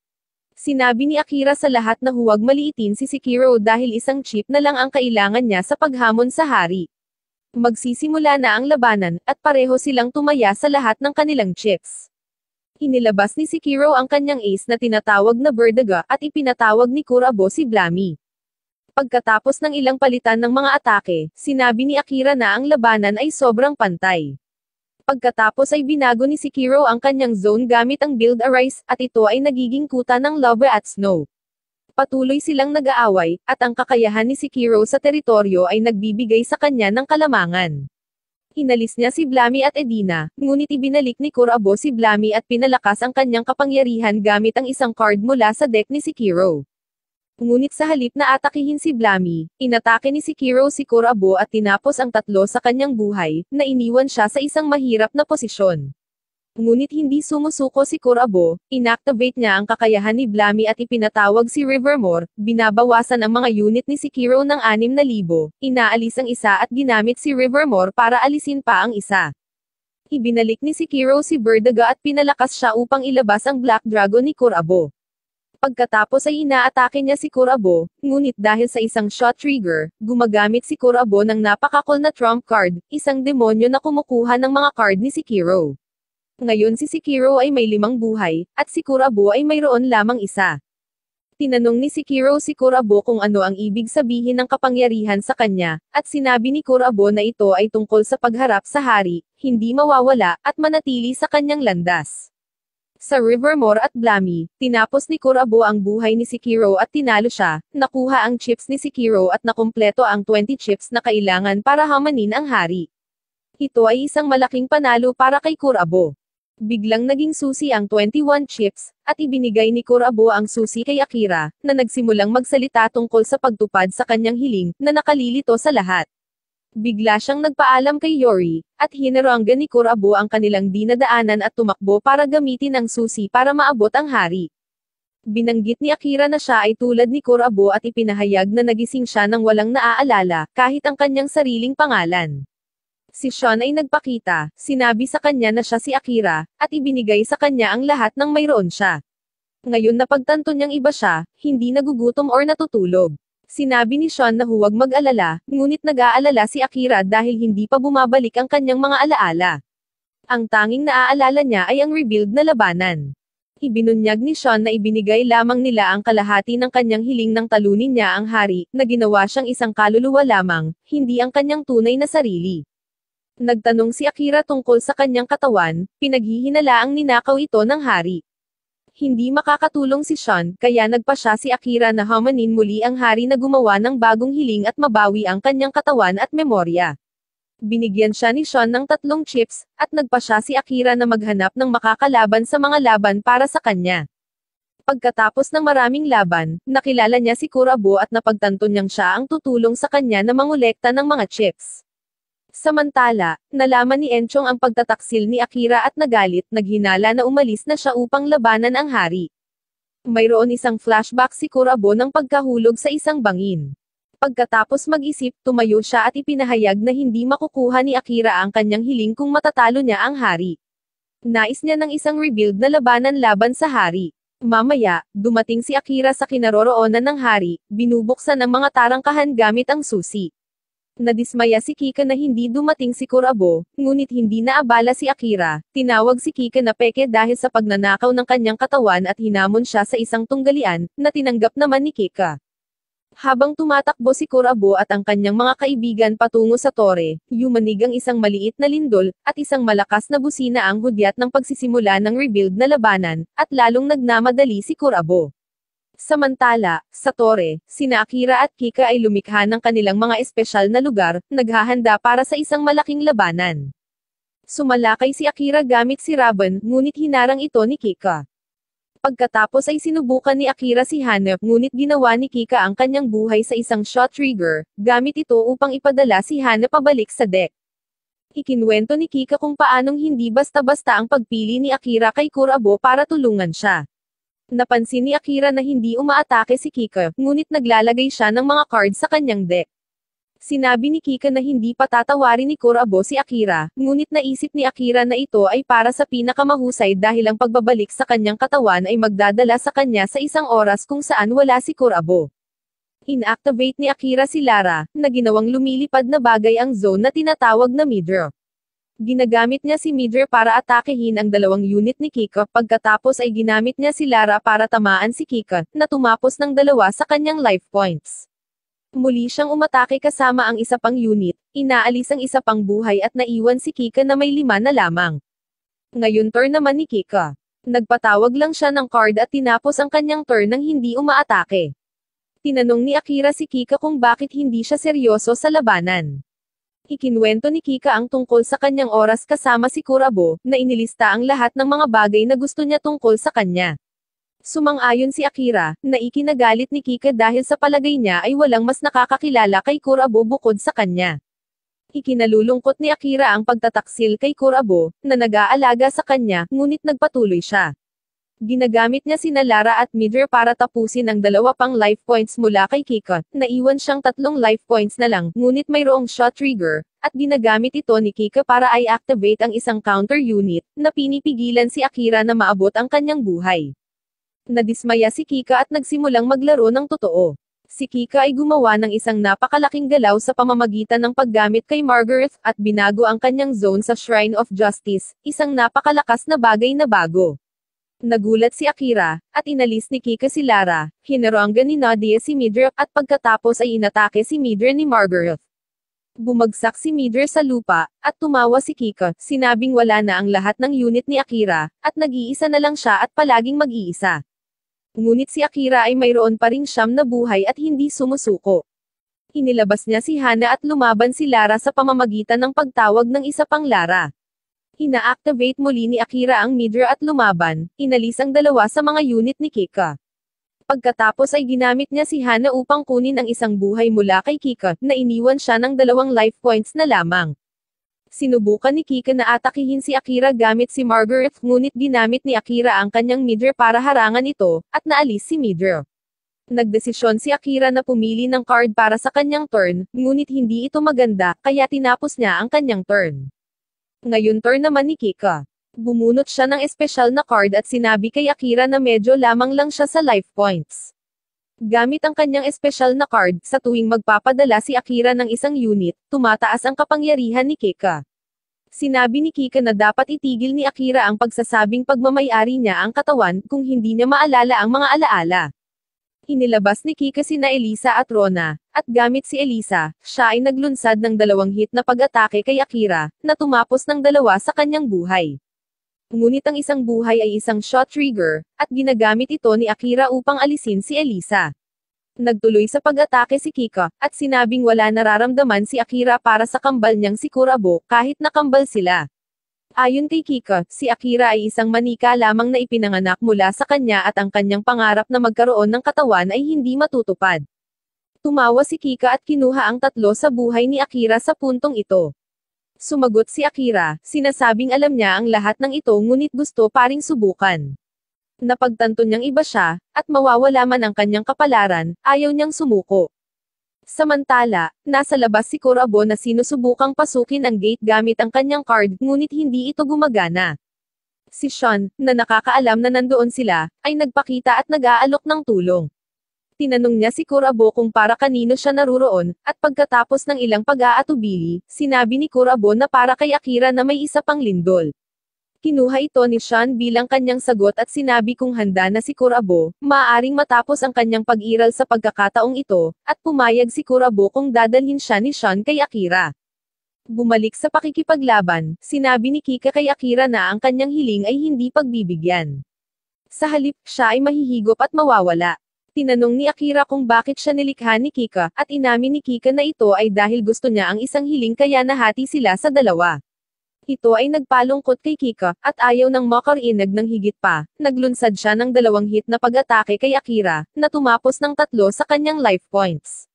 Sinabi ni Akira sa lahat na huwag maliitin si Kiro dahil isang chip na lang ang kailangan niya sa paghamon sa hari. Magsisimula na ang labanan, at pareho silang tumaya sa lahat ng kanilang chips. Inilabas ni Kiro ang kanyang ace na tinatawag na Berdaga, at ipinatawag ni Kurabo si Blami. Pagkatapos ng ilang palitan ng mga atake, sinabi ni Akira na ang labanan ay sobrang pantay. Pagkatapos ay binago ni Kiro ang kanyang zone gamit ang Build Arise, at ito ay nagiging kuta ng Lava at Snow. Patuloy silang nag-aaway, at ang kakayahan ni Kiro sa teritoryo ay nagbibigay sa kanya ng kalamangan. Inalis niya si Blami at Edina, ngunit ibinalik ni Kurabo si Blami at pinalakas ang kanyang kapangyarihan gamit ang isang card mula sa deck ni Kiro. Ngunit sa halip na atakihin si Blami, inatake ni Kiro si Kurabo at tinapos ang 3 sa kanyang buhay, na iniwan siya sa isang mahirap na posisyon. Ngunit hindi sumusuko si Kurabo, inactivate niya ang kakayahan ni Blami at ipinatawag si Rivermore, binabawasan ang mga unit ni Kiro ng 6,000, inaalis ang isa at ginamit si Rivermore para alisin pa ang isa. Ibinalik ni Kiro si Berdaga at pinalakas siya upang ilabas ang Black Dragon ni Kurabo. Pagkatapos ay inaatake niya si Kurabo, ngunit dahil sa isang shot trigger, gumagamit si Kurabo ng napakakul na trump card, isang demonyo na kumukuha ng mga card ni Kiro. Ngayon si Kiro ay may 5 buhay, at si Kurabo ay mayroon lamang isa. Tinanong ni Sekiro si Kurabo kung ano ang ibig sabihin ng kapangyarihan sa kanya, at sinabi ni Kurabo na ito ay tungkol sa pagharap sa hari, hindi mawawala, at manatili sa kanyang landas. Sa Rivermore at Blami, tinapos ni Kurabo ang buhay ni Sekiro at tinalo siya, nakuha ang chips ni Sekiro at nakumpleto ang 20 chips na kailangan para hamanin ang hari. Ito ay isang malaking panalo para kay Kurabo. Biglang naging susi ang 21 chips, at ibinigay ni Kurabo ang susi kay Akira, na nagsimulang magsalita tungkol sa pagtupad sa kanyang hiling, na nakalilito sa lahat. Bigla siyang nagpaalam kay Yori, at hinaranggan ni Kurabo ang kanilang dinadaanan at tumakbo para gamitin ang susi para maabot ang hari. Binanggit ni Akira na siya ay tulad ni Kurabo at ipinahayag na nagising siya nang walang naaalala, kahit ang kanyang sariling pangalan. Si Sean ay nagpakita, sinabi sa kanya na siya si Akira, at ibinigay sa kanya ang lahat ng mayroon siya. Ngayon na pagtanto niyang iba siya, hindi nagugutom or natutulog. Sinabi ni Sean na huwag mag-alala, ngunit nag-aalala si Akira dahil hindi pa bumabalik ang kanyang mga alaala. Ang tanging naaalala niya ay ang rebuild na labanan. Ibinunyag ni Sean na ibinigay lamang nila ang kalahati ng kanyang hiling nang talunin niya ang hari, na ginawa siyang isang kaluluwa lamang, hindi ang kanyang tunay na sarili. Nagtanong si Akira tungkol sa kanyang katawan, pinaghihinalaang ninakaw ito ng hari. Hindi makakatulong si Sean, kaya nagpasya si Akira na hamanin muli ang hari na gumawa ng bagong hiling at mabawi ang kanyang katawan at memorya. Binigyan siya ni Sean ng 3 chips, at nagpasya si Akira na maghanap ng makakalaban sa mga laban para sa kanya. Pagkatapos ng maraming laban, nakilala niya si Kurabo at napagtanto niyang siya ang tutulong sa kanya na mangolekta ng mga chips. Samantala, nalaman ni Enchong ang pagtataksil ni Akira at nagalit, naghinala na umalis na siya upang labanan ang hari. Mayroon isang flashback si Kurabo ng pagkahulog sa isang bangin. Pagkatapos mag-isip, tumayo siya at ipinahayag na hindi makukuha ni Akira ang kanyang hiling kung matatalo niya ang hari. Nais niya ng isang rebuild na labanan laban sa hari. Mamaya, dumating si Akira sa kinaroroonan ng hari, binubuksan ng mga tarangkahan gamit ang susi. Nadismaya si Kika na hindi dumating si Kurabo, ngunit hindi naabala si Akira. Tinawag si Kika na peke dahil sa pagnanakaw ng kanyang katawan at hinamon siya sa isang tunggalian, na tinanggap naman ni Kika. Habang tumatakbo si Kurabo at ang kanyang mga kaibigan patungo sa tore, yumanig ang isang maliit na lindol, at isang malakas na busina ang hudyat ng pagsisimula ng rebuild na labanan, at lalong nagnamadali si Kurabo. Samantala, sa tore, sina Akira at Kika ay lumikha ng kanilang mga espesyal na lugar, naghahanda para sa isang malaking labanan. Sumalakay si Akira gamit si Raben, ngunit hinarang ito ni Kika. Pagkatapos ay sinubukan ni Akira si Hanep, ngunit ginawa ni Kika ang kanyang buhay sa isang shot trigger, gamit ito upang ipadala si Hanep pabalik sa deck. Ikinwento ni Kika kung paanong hindi basta-basta ang pagpili ni Akira kay Kurabo para tulungan siya. Napansin ni Akira na hindi umaatake si Kika, ngunit naglalagay siya ng mga cards sa kanyang deck. Sinabi ni Kika na hindi patatawarin ni Kurabo si Akira, ngunit naisip ni Akira na ito ay para sa pinakamahusay dahil ang pagbabalik sa kanyang katawan ay magdadala sa kanya sa isang oras kung saan wala si Kurabo. Inactivate ni Akira si Lara, na ginawang lumilipad na bagay ang zone na tinatawag na Midra. Ginagamit niya si Midra para atakehin ang 2 unit ni Kika, pagkatapos ay ginamit niya si Lara para tamaan si Kika, na tumapos ng 2 sa kanyang life points. Muli siyang umatake kasama ang isa pang unit, inaalis ang isa pang buhay at naiwan si Kika na may 5 na lamang. Ngayon turn naman ni Kika. Nagpatawag lang siya ng card at tinapos ang kanyang turn nang hindi umaatake. Tinanong ni Akira si Kika kung bakit hindi siya seryoso sa labanan. Ikinwento ni Kika ang tungkol sa kanyang oras kasama si Kurabo, na inilista ang lahat ng mga bagay na gusto niya tungkol sa kanya. Sumang-ayon si Akira, na ikinagalit ni Kika dahil sa palagay niya ay walang mas nakakakilala kay Kurabo bukod sa kanya. Ikinalulungkot ni Akira ang pagtataksil kay Kurabo, na nag-aalaga sa kanya, ngunit nagpatuloy siya. Ginagamit niya sina Lara at Midra para tapusin ang 2 pang life points mula kay Kika, naiwan siyang 3 life points na lang, ngunit mayroong shot trigger, at ginagamit ito ni Kika para i-activate ang isang counter unit, na pinipigilan si Akira na maabot ang kanyang buhay. Nadismaya si Kika at nagsimulang maglaro ng totoo. Si Kika ay gumawa ng isang napakalaking galaw sa pamamagitan ng paggamit kay Margaret, at binago ang kanyang zone sa Shrine of Justice, isang napakalakas na bagay na bago. Nagulat si Akira, at inalis ni Kika si Lara, hinaranggan ni Nadia si Midra, at pagkatapos ay inatake si Midra ni Margaret. Bumagsak si Midra sa lupa, at tumawa si Kika, sinabing wala na ang lahat ng unit ni Akira, at nag-iisa na lang siya at palaging mag-iisa. Ngunit si Akira ay mayroon pa ring siyam na buhay at hindi sumusuko. Inilabas niya si Hana at lumaban si Lara sa pamamagitan ng pagtawag ng isa pang Lara. Ina-activate muli ni Akira ang Midra at lumaban, inalis ang dalawa sa mga unit ni Kika. Pagkatapos ay ginamit niya si Hana upang kunin ang isang buhay mula kay Kika, na iniwan siya ng 2 life points na lamang. Sinubukan ni Kika na atakihin si Akira gamit si Margaret, ngunit ginamit ni Akira ang kanyang Midra para harangan ito, at naalis si Midra. Nagdesisyon si Akira na pumili ng card para sa kanyang turn, ngunit hindi ito maganda, kaya tinapos niya ang kanyang turn. Ngayon turn naman ni Kika. Bumunot siya ng espesyal na card at sinabi kay Akira na medyo lamang lang siya sa life points. Gamit ang kanyang espesyal na card, sa tuwing magpapadala si Akira ng isang unit, tumataas ang kapangyarihan ni Kika. Sinabi ni Kika na dapat itigil ni Akira ang pagsasabing pagmamay-ari niya ang katawan, kung hindi niya maalala ang mga alaala. Inilabas ni Kika sina Elisa at Rona, at gamit si Elisa, siya ay naglunsad ng 2 hit na pag-atake kay Akira, na tumapos ng 2 sa kanyang buhay. Ngunit ang isang buhay ay isang shot trigger, at ginagamit ito ni Akira upang alisin si Elisa. Nagtuloy sa pag-atake si Kika, at sinabing wala nararamdaman si Akira para sa kambal niyang si Kurabo, kahit nakambal sila. Ayon kay Kika, si Akira ay isang manika lamang na ipinanganak mula sa kanya at ang kanyang pangarap na magkaroon ng katawan ay hindi matutupad. Tumawa si Kika at kinuha ang 3 sa buhay ni Akira sa puntong ito. Sumagot si Akira, sinasabing alam niya ang lahat ng ito ngunit gusto pa ring subukan. Napagtanto niyang iba siya, at mawawala man ang kanyang kapalaran, ayaw niyang sumuko. Samantala, nasa labas si Kurabo na sinusubukang pasukin ang gate gamit ang kanyang card, ngunit hindi ito gumagana. Si Sean, na nakakaalam na nandoon sila, ay nagpakita at nag-aalok ng tulong. Tinanong niya si Kurabo kung para kanino siya naruroon, at pagkatapos ng ilang pag-aatubili, sinabi ni Kurabo na para kay Akira na may isa pang lindol. Kinuha ito ni Sean bilang kanyang sagot at sinabi kung handa na si Kurabo, maaaring matapos ang kanyang pag-iral sa pagkakataong ito, at pumayag si Kurabo kung dadalhin siya ni Sean kay Akira. Bumalik sa pakikipaglaban, sinabi ni Kika kay Akira na ang kanyang hiling ay hindi pagbibigyan. Sa halip, siya ay mahihigop at mawawala. Tinanong ni Akira kung bakit siya nilikha ni Kika, at inamin ni Kika na ito ay dahil gusto niya ang isang hiling kaya nahati sila sa 2. Ito ay nagpalungkot kay Kika, at ayaw ng makarinig ng higit pa, naglunsad siya ng 2 hit na pag-atake kay Akira, na tumapos ng 3 sa kanyang life points.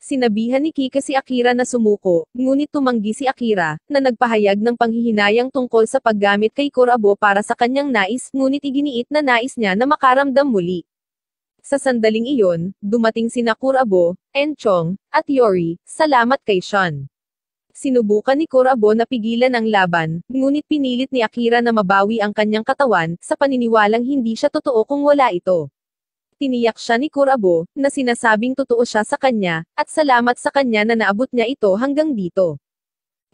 Sinabihan ni Kika si Akira na sumuko, ngunit tumanggi si Akira, na nagpahayag ng panghihinayang tungkol sa paggamit kay Kurabo para sa kanyang nais, ngunit iginiit na nais niya na makaramdam muli. Sa sandaling iyon, dumating sina Kurabo, Enchong, at Yori, salamat kay Sean. Sinubukan ni Kurabo na pigilan ang laban, ngunit pinilit ni Akira na mabawi ang kanyang katawan, sa paniniwalang hindi siya totoo kung wala ito. Tiniyak siya ni Kurabo, na sinasabing totoo siya sa kanya, at salamat sa kanya na naabot niya ito hanggang dito.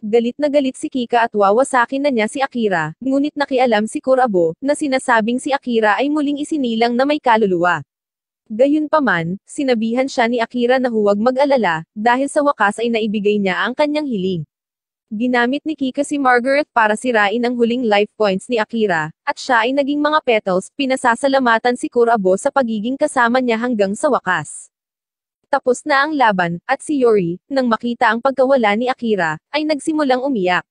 Galit na galit si Kika at wawasakin na niya si Akira, ngunit nakialam si Kurabo, na sinasabing si Akira ay muling isinilang na may kaluluwa. Gayunpaman, sinabihan siya ni Akira na huwag mag-alala, dahil sa wakas ay naibigay niya ang kanyang hiling. Ginamit ni Kika si Margaret para sirain ang huling life points ni Akira, at siya ay naging mga petals, pinasasalamatan si Kurabo sa pagiging kasama niya hanggang sa wakas. Tapos na ang laban, at si Yori, nang makita ang pagkawala ni Akira, ay nagsimulang umiyak.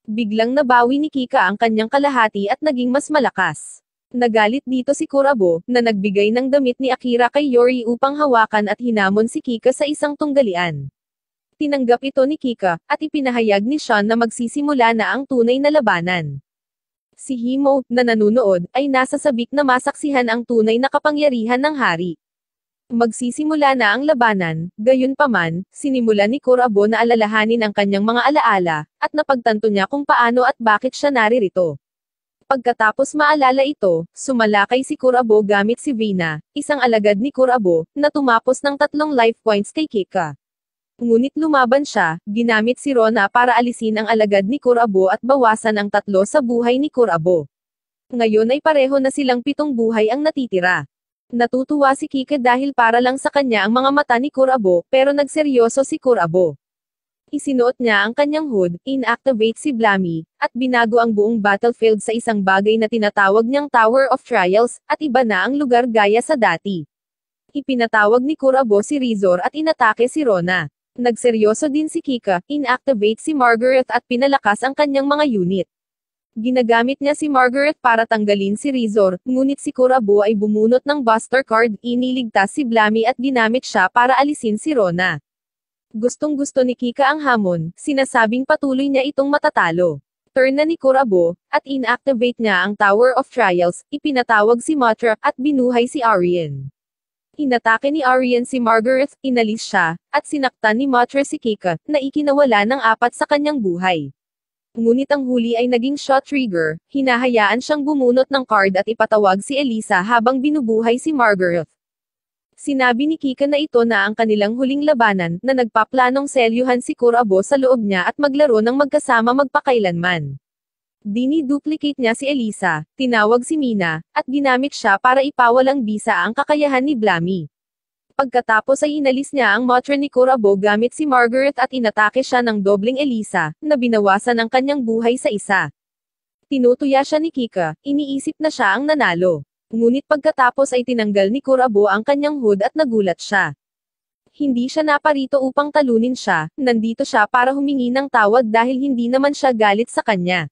Biglang nabawi ni Kika ang kanyang kalahati at naging mas malakas. Nagalit dito si Kurabo, na nagbigay ng damit ni Akira kay Yori upang hawakan at hinamon si Kika sa isang tunggalian. Tinanggap ito ni Kika, at ipinahayag ni Sean na magsisimula na ang tunay na labanan. Si Himo, na nanunood, ay nasa sabik na masaksihan ang tunay na kapangyarihan ng hari. Magsisimula na ang labanan, gayunpaman, sinimula ni Kurabo na alalahanin ang kanyang mga alaala, at napagtanto niya kung paano at bakit siya naririto. Pagkatapos maalala ito, sumalakay si Kurabo gamit si Vina, isang alagad ni Kurabo, na tumapos ng 3 life points kay Kika. Ngunit lumaban siya, ginamit si Rona para alisin ang alagad ni Kurabo at bawasan ang 3 sa buhay ni Kurabo. Ngayon ay pareho na silang 7 buhay ang natitira. Natutuwa si Kika dahil para lang sa kanya ang mga mata ni Kurabo, pero nagseryoso si Kurabo. Isinuot niya ang kanyang hood, inactivate si Blammy, at binago ang buong battlefield sa isang bagay na tinatawag niyang Tower of Trials, at iba na ang lugar gaya sa dati. Ipinatawag ni Kurabo si Rizor at inatake si Rona. Nagseryoso din si Kika, inactivate si Margaret at pinalakas ang kanyang mga unit. Ginagamit niya si Margaret para tanggalin si Rizor, ngunit si Kurabo ay bumunot ng Buster Card, iniligtas si Blammy at ginamit siya para alisin si Rona. Gustong-gusto ni Kika ang hamon, sinasabing patuloy niya itong matatalo. Turn na ni Kurabo, at inactivate niya ang Tower of Trials, ipinatawag si Mothra, at binuhay si Aryan. Inatake ni Aryan si Margaret, inalis siya, at sinaktan ni Mothra si Kika, na ikinawala ng 4 sa kanyang buhay. Ngunit ang huli ay naging shot trigger, hinahayaan siyang bumunot ng card at ipatawag si Elisa habang binubuhay si Margaret. Sinabi ni Kika na ito na ang kanilang huling labanan, na nagpaplanong selyuhan si Kurabo sa loob niya at maglaro ng magkasama magpakailanman. Diniduplicate niya si Elisa, tinawag si Mina, at ginamit siya para ipawalang bisa ang kakayahan ni Blammy. Pagkatapos ay inalis niya ang Mothra ni Kurabo gamit si Margaret at inatake siya ng dobling Elisa, na binawasan ang kanyang buhay sa isa. Tinutuya siya ni Kika, iniisip na siya ang nanalo. Ngunit pagkatapos ay tinanggal ni Kurabo ang kanyang hood at nagulat siya. Hindi siya naparito upang talunin siya, nandito siya para humingi ng tawad dahil hindi naman siya galit sa kanya.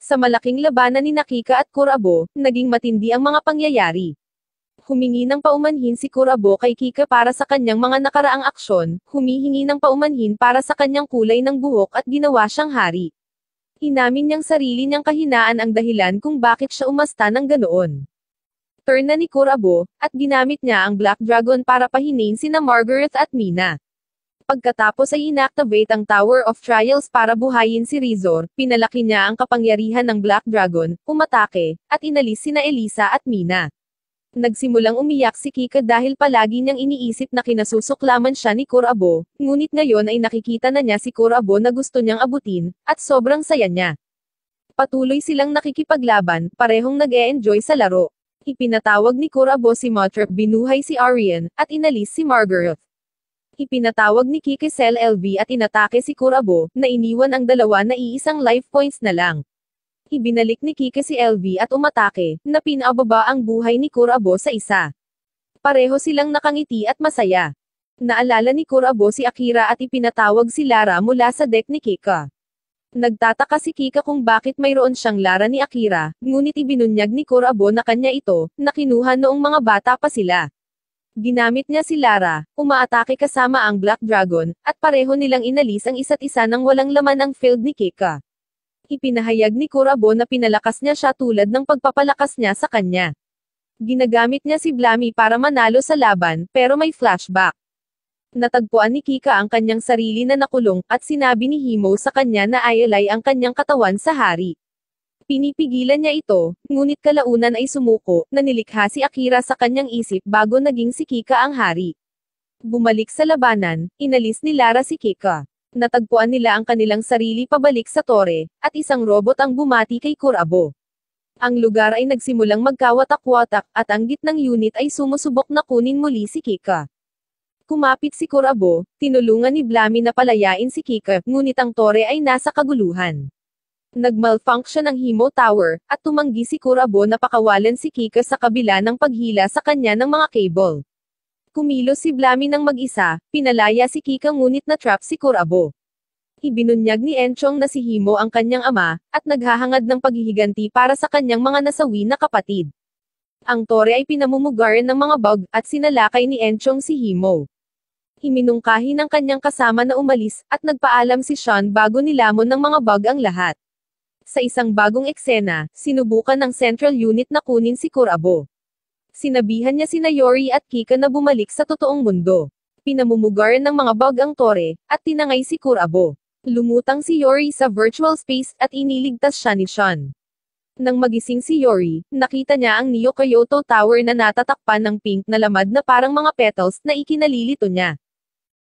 Sa malaking labanan ni Kika at Kurabo, naging matindi ang mga pangyayari. Humingi ng paumanhin si Kurabo kay Kika para sa kanyang mga nakaraang aksyon, humihingi ng paumanhin para sa kanyang kulay ng buhok at ginawa siyang hari. Inamin niyang sarili niyang kahinaan ang dahilan kung bakit siya umasta ng ganoon. Turn na ni Kurabo, at ginamit niya ang Black Dragon para pahinain sina Margaret at Mina. Pagkatapos ay inactivate ang Tower of Trials para buhayin si Rizor, pinalaki niya ang kapangyarihan ng Black Dragon, umatake, at inalis sina Elisa at Mina. Nagsimulang umiyak si Kika dahil palagi niyang iniisip na kinasusuklaman siya ni Kurabo, ngunit ngayon ay nakikita na niya si Kurabo na gusto niyang abutin, at sobrang saya niya. Patuloy silang nakikipaglaban, parehong nag-e-enjoy sa laro. Ipinatawag ni Kurabo si Mothra, binuhay si Aryan, at inalis si Margaret. Ipinatawag ni Kika si LV at inatake si Kurabo, na iniwan ang dalawa na iisang life points na lang. Ibinalik ni Kika si LV at umatake, na pinababa ang buhay ni Kurabo sa isa. Pareho silang nakangiti at masaya. Naalala ni Kurabo si Akira at ipinatawag si Lara mula sa deck ni Kika. Nagtataka si Kika kung bakit mayroon siyang Lara ni Akira, ngunit ibinunyag ni Kurabo na kanya ito, na kinuha noong mga bata pa sila. Ginamit niya si Lara, umaatake kasama ang Black Dragon, at pareho nilang inalis ang isa't isa nang walang laman ang field ni Kika. Ipinahayag ni Kurabo na pinalakas niya siya tulad ng pagpapalakas niya sa kanya. Ginagamit niya si Blammy para manalo sa laban, pero may flashback. Natagpuan ni Kika ang kanyang sarili na nakulong, at sinabi ni Himo sa kanya na ayalay ang kanyang katawan sa hari. Pinipigilan niya ito, ngunit kalaunan ay sumuko, na nilikha si Akira sa kanyang isip bago naging si Kika ang hari. Bumalik sa labanan, inalis ni Lara si Kika. Natagpuan nila ang kanilang sarili pabalik sa tore, at isang robot ang bumati kay Kurabo. Ang lugar ay nagsimulang magkawatak-watak, at ang gitnang unit ay sumusubok na kunin muli si Kika. Kumapit si Kurabo, tinulungan ni Blammy na palayain si Kika, ngunit ang tore ay nasa kaguluhan. Nag-malfunction ang Himo Tower, at tumanggi si Kurabo na pakawalan si Kika sa kabila ng paghila sa kanya ng mga cable. Kumilos si Blammy ng mag-isa, pinalaya si Kika ngunit na-trap si Kurabo. Ibinunyag ni Enchong na si Himo ang kanyang ama, at naghahangad ng paghihiganti para sa kanyang mga nasawi na kapatid. Ang tore ay pinamumugaran ng mga bug, at sinalakay ni Enchong si Himo. Himinungkahi ng kanyang kasama na umalis, at nagpaalam si Sean bago nilamon ng mga bug ang lahat. Sa isang bagong eksena, sinubukan ng Central Unit na kunin si Kurabo. Sinabihan niya sina Yori at Kika na bumalik sa totoong mundo. Pinamumugaran ng mga bug ang tore, at tinangay si Kurabo. Lumutang si Yori sa virtual space, at iniligtas siya ni Sean. Nang magising si Yori, nakita niya ang Neo Kyoto Tower na natatakpan ng pink na lamad na parang mga petals na ikinalilito niya.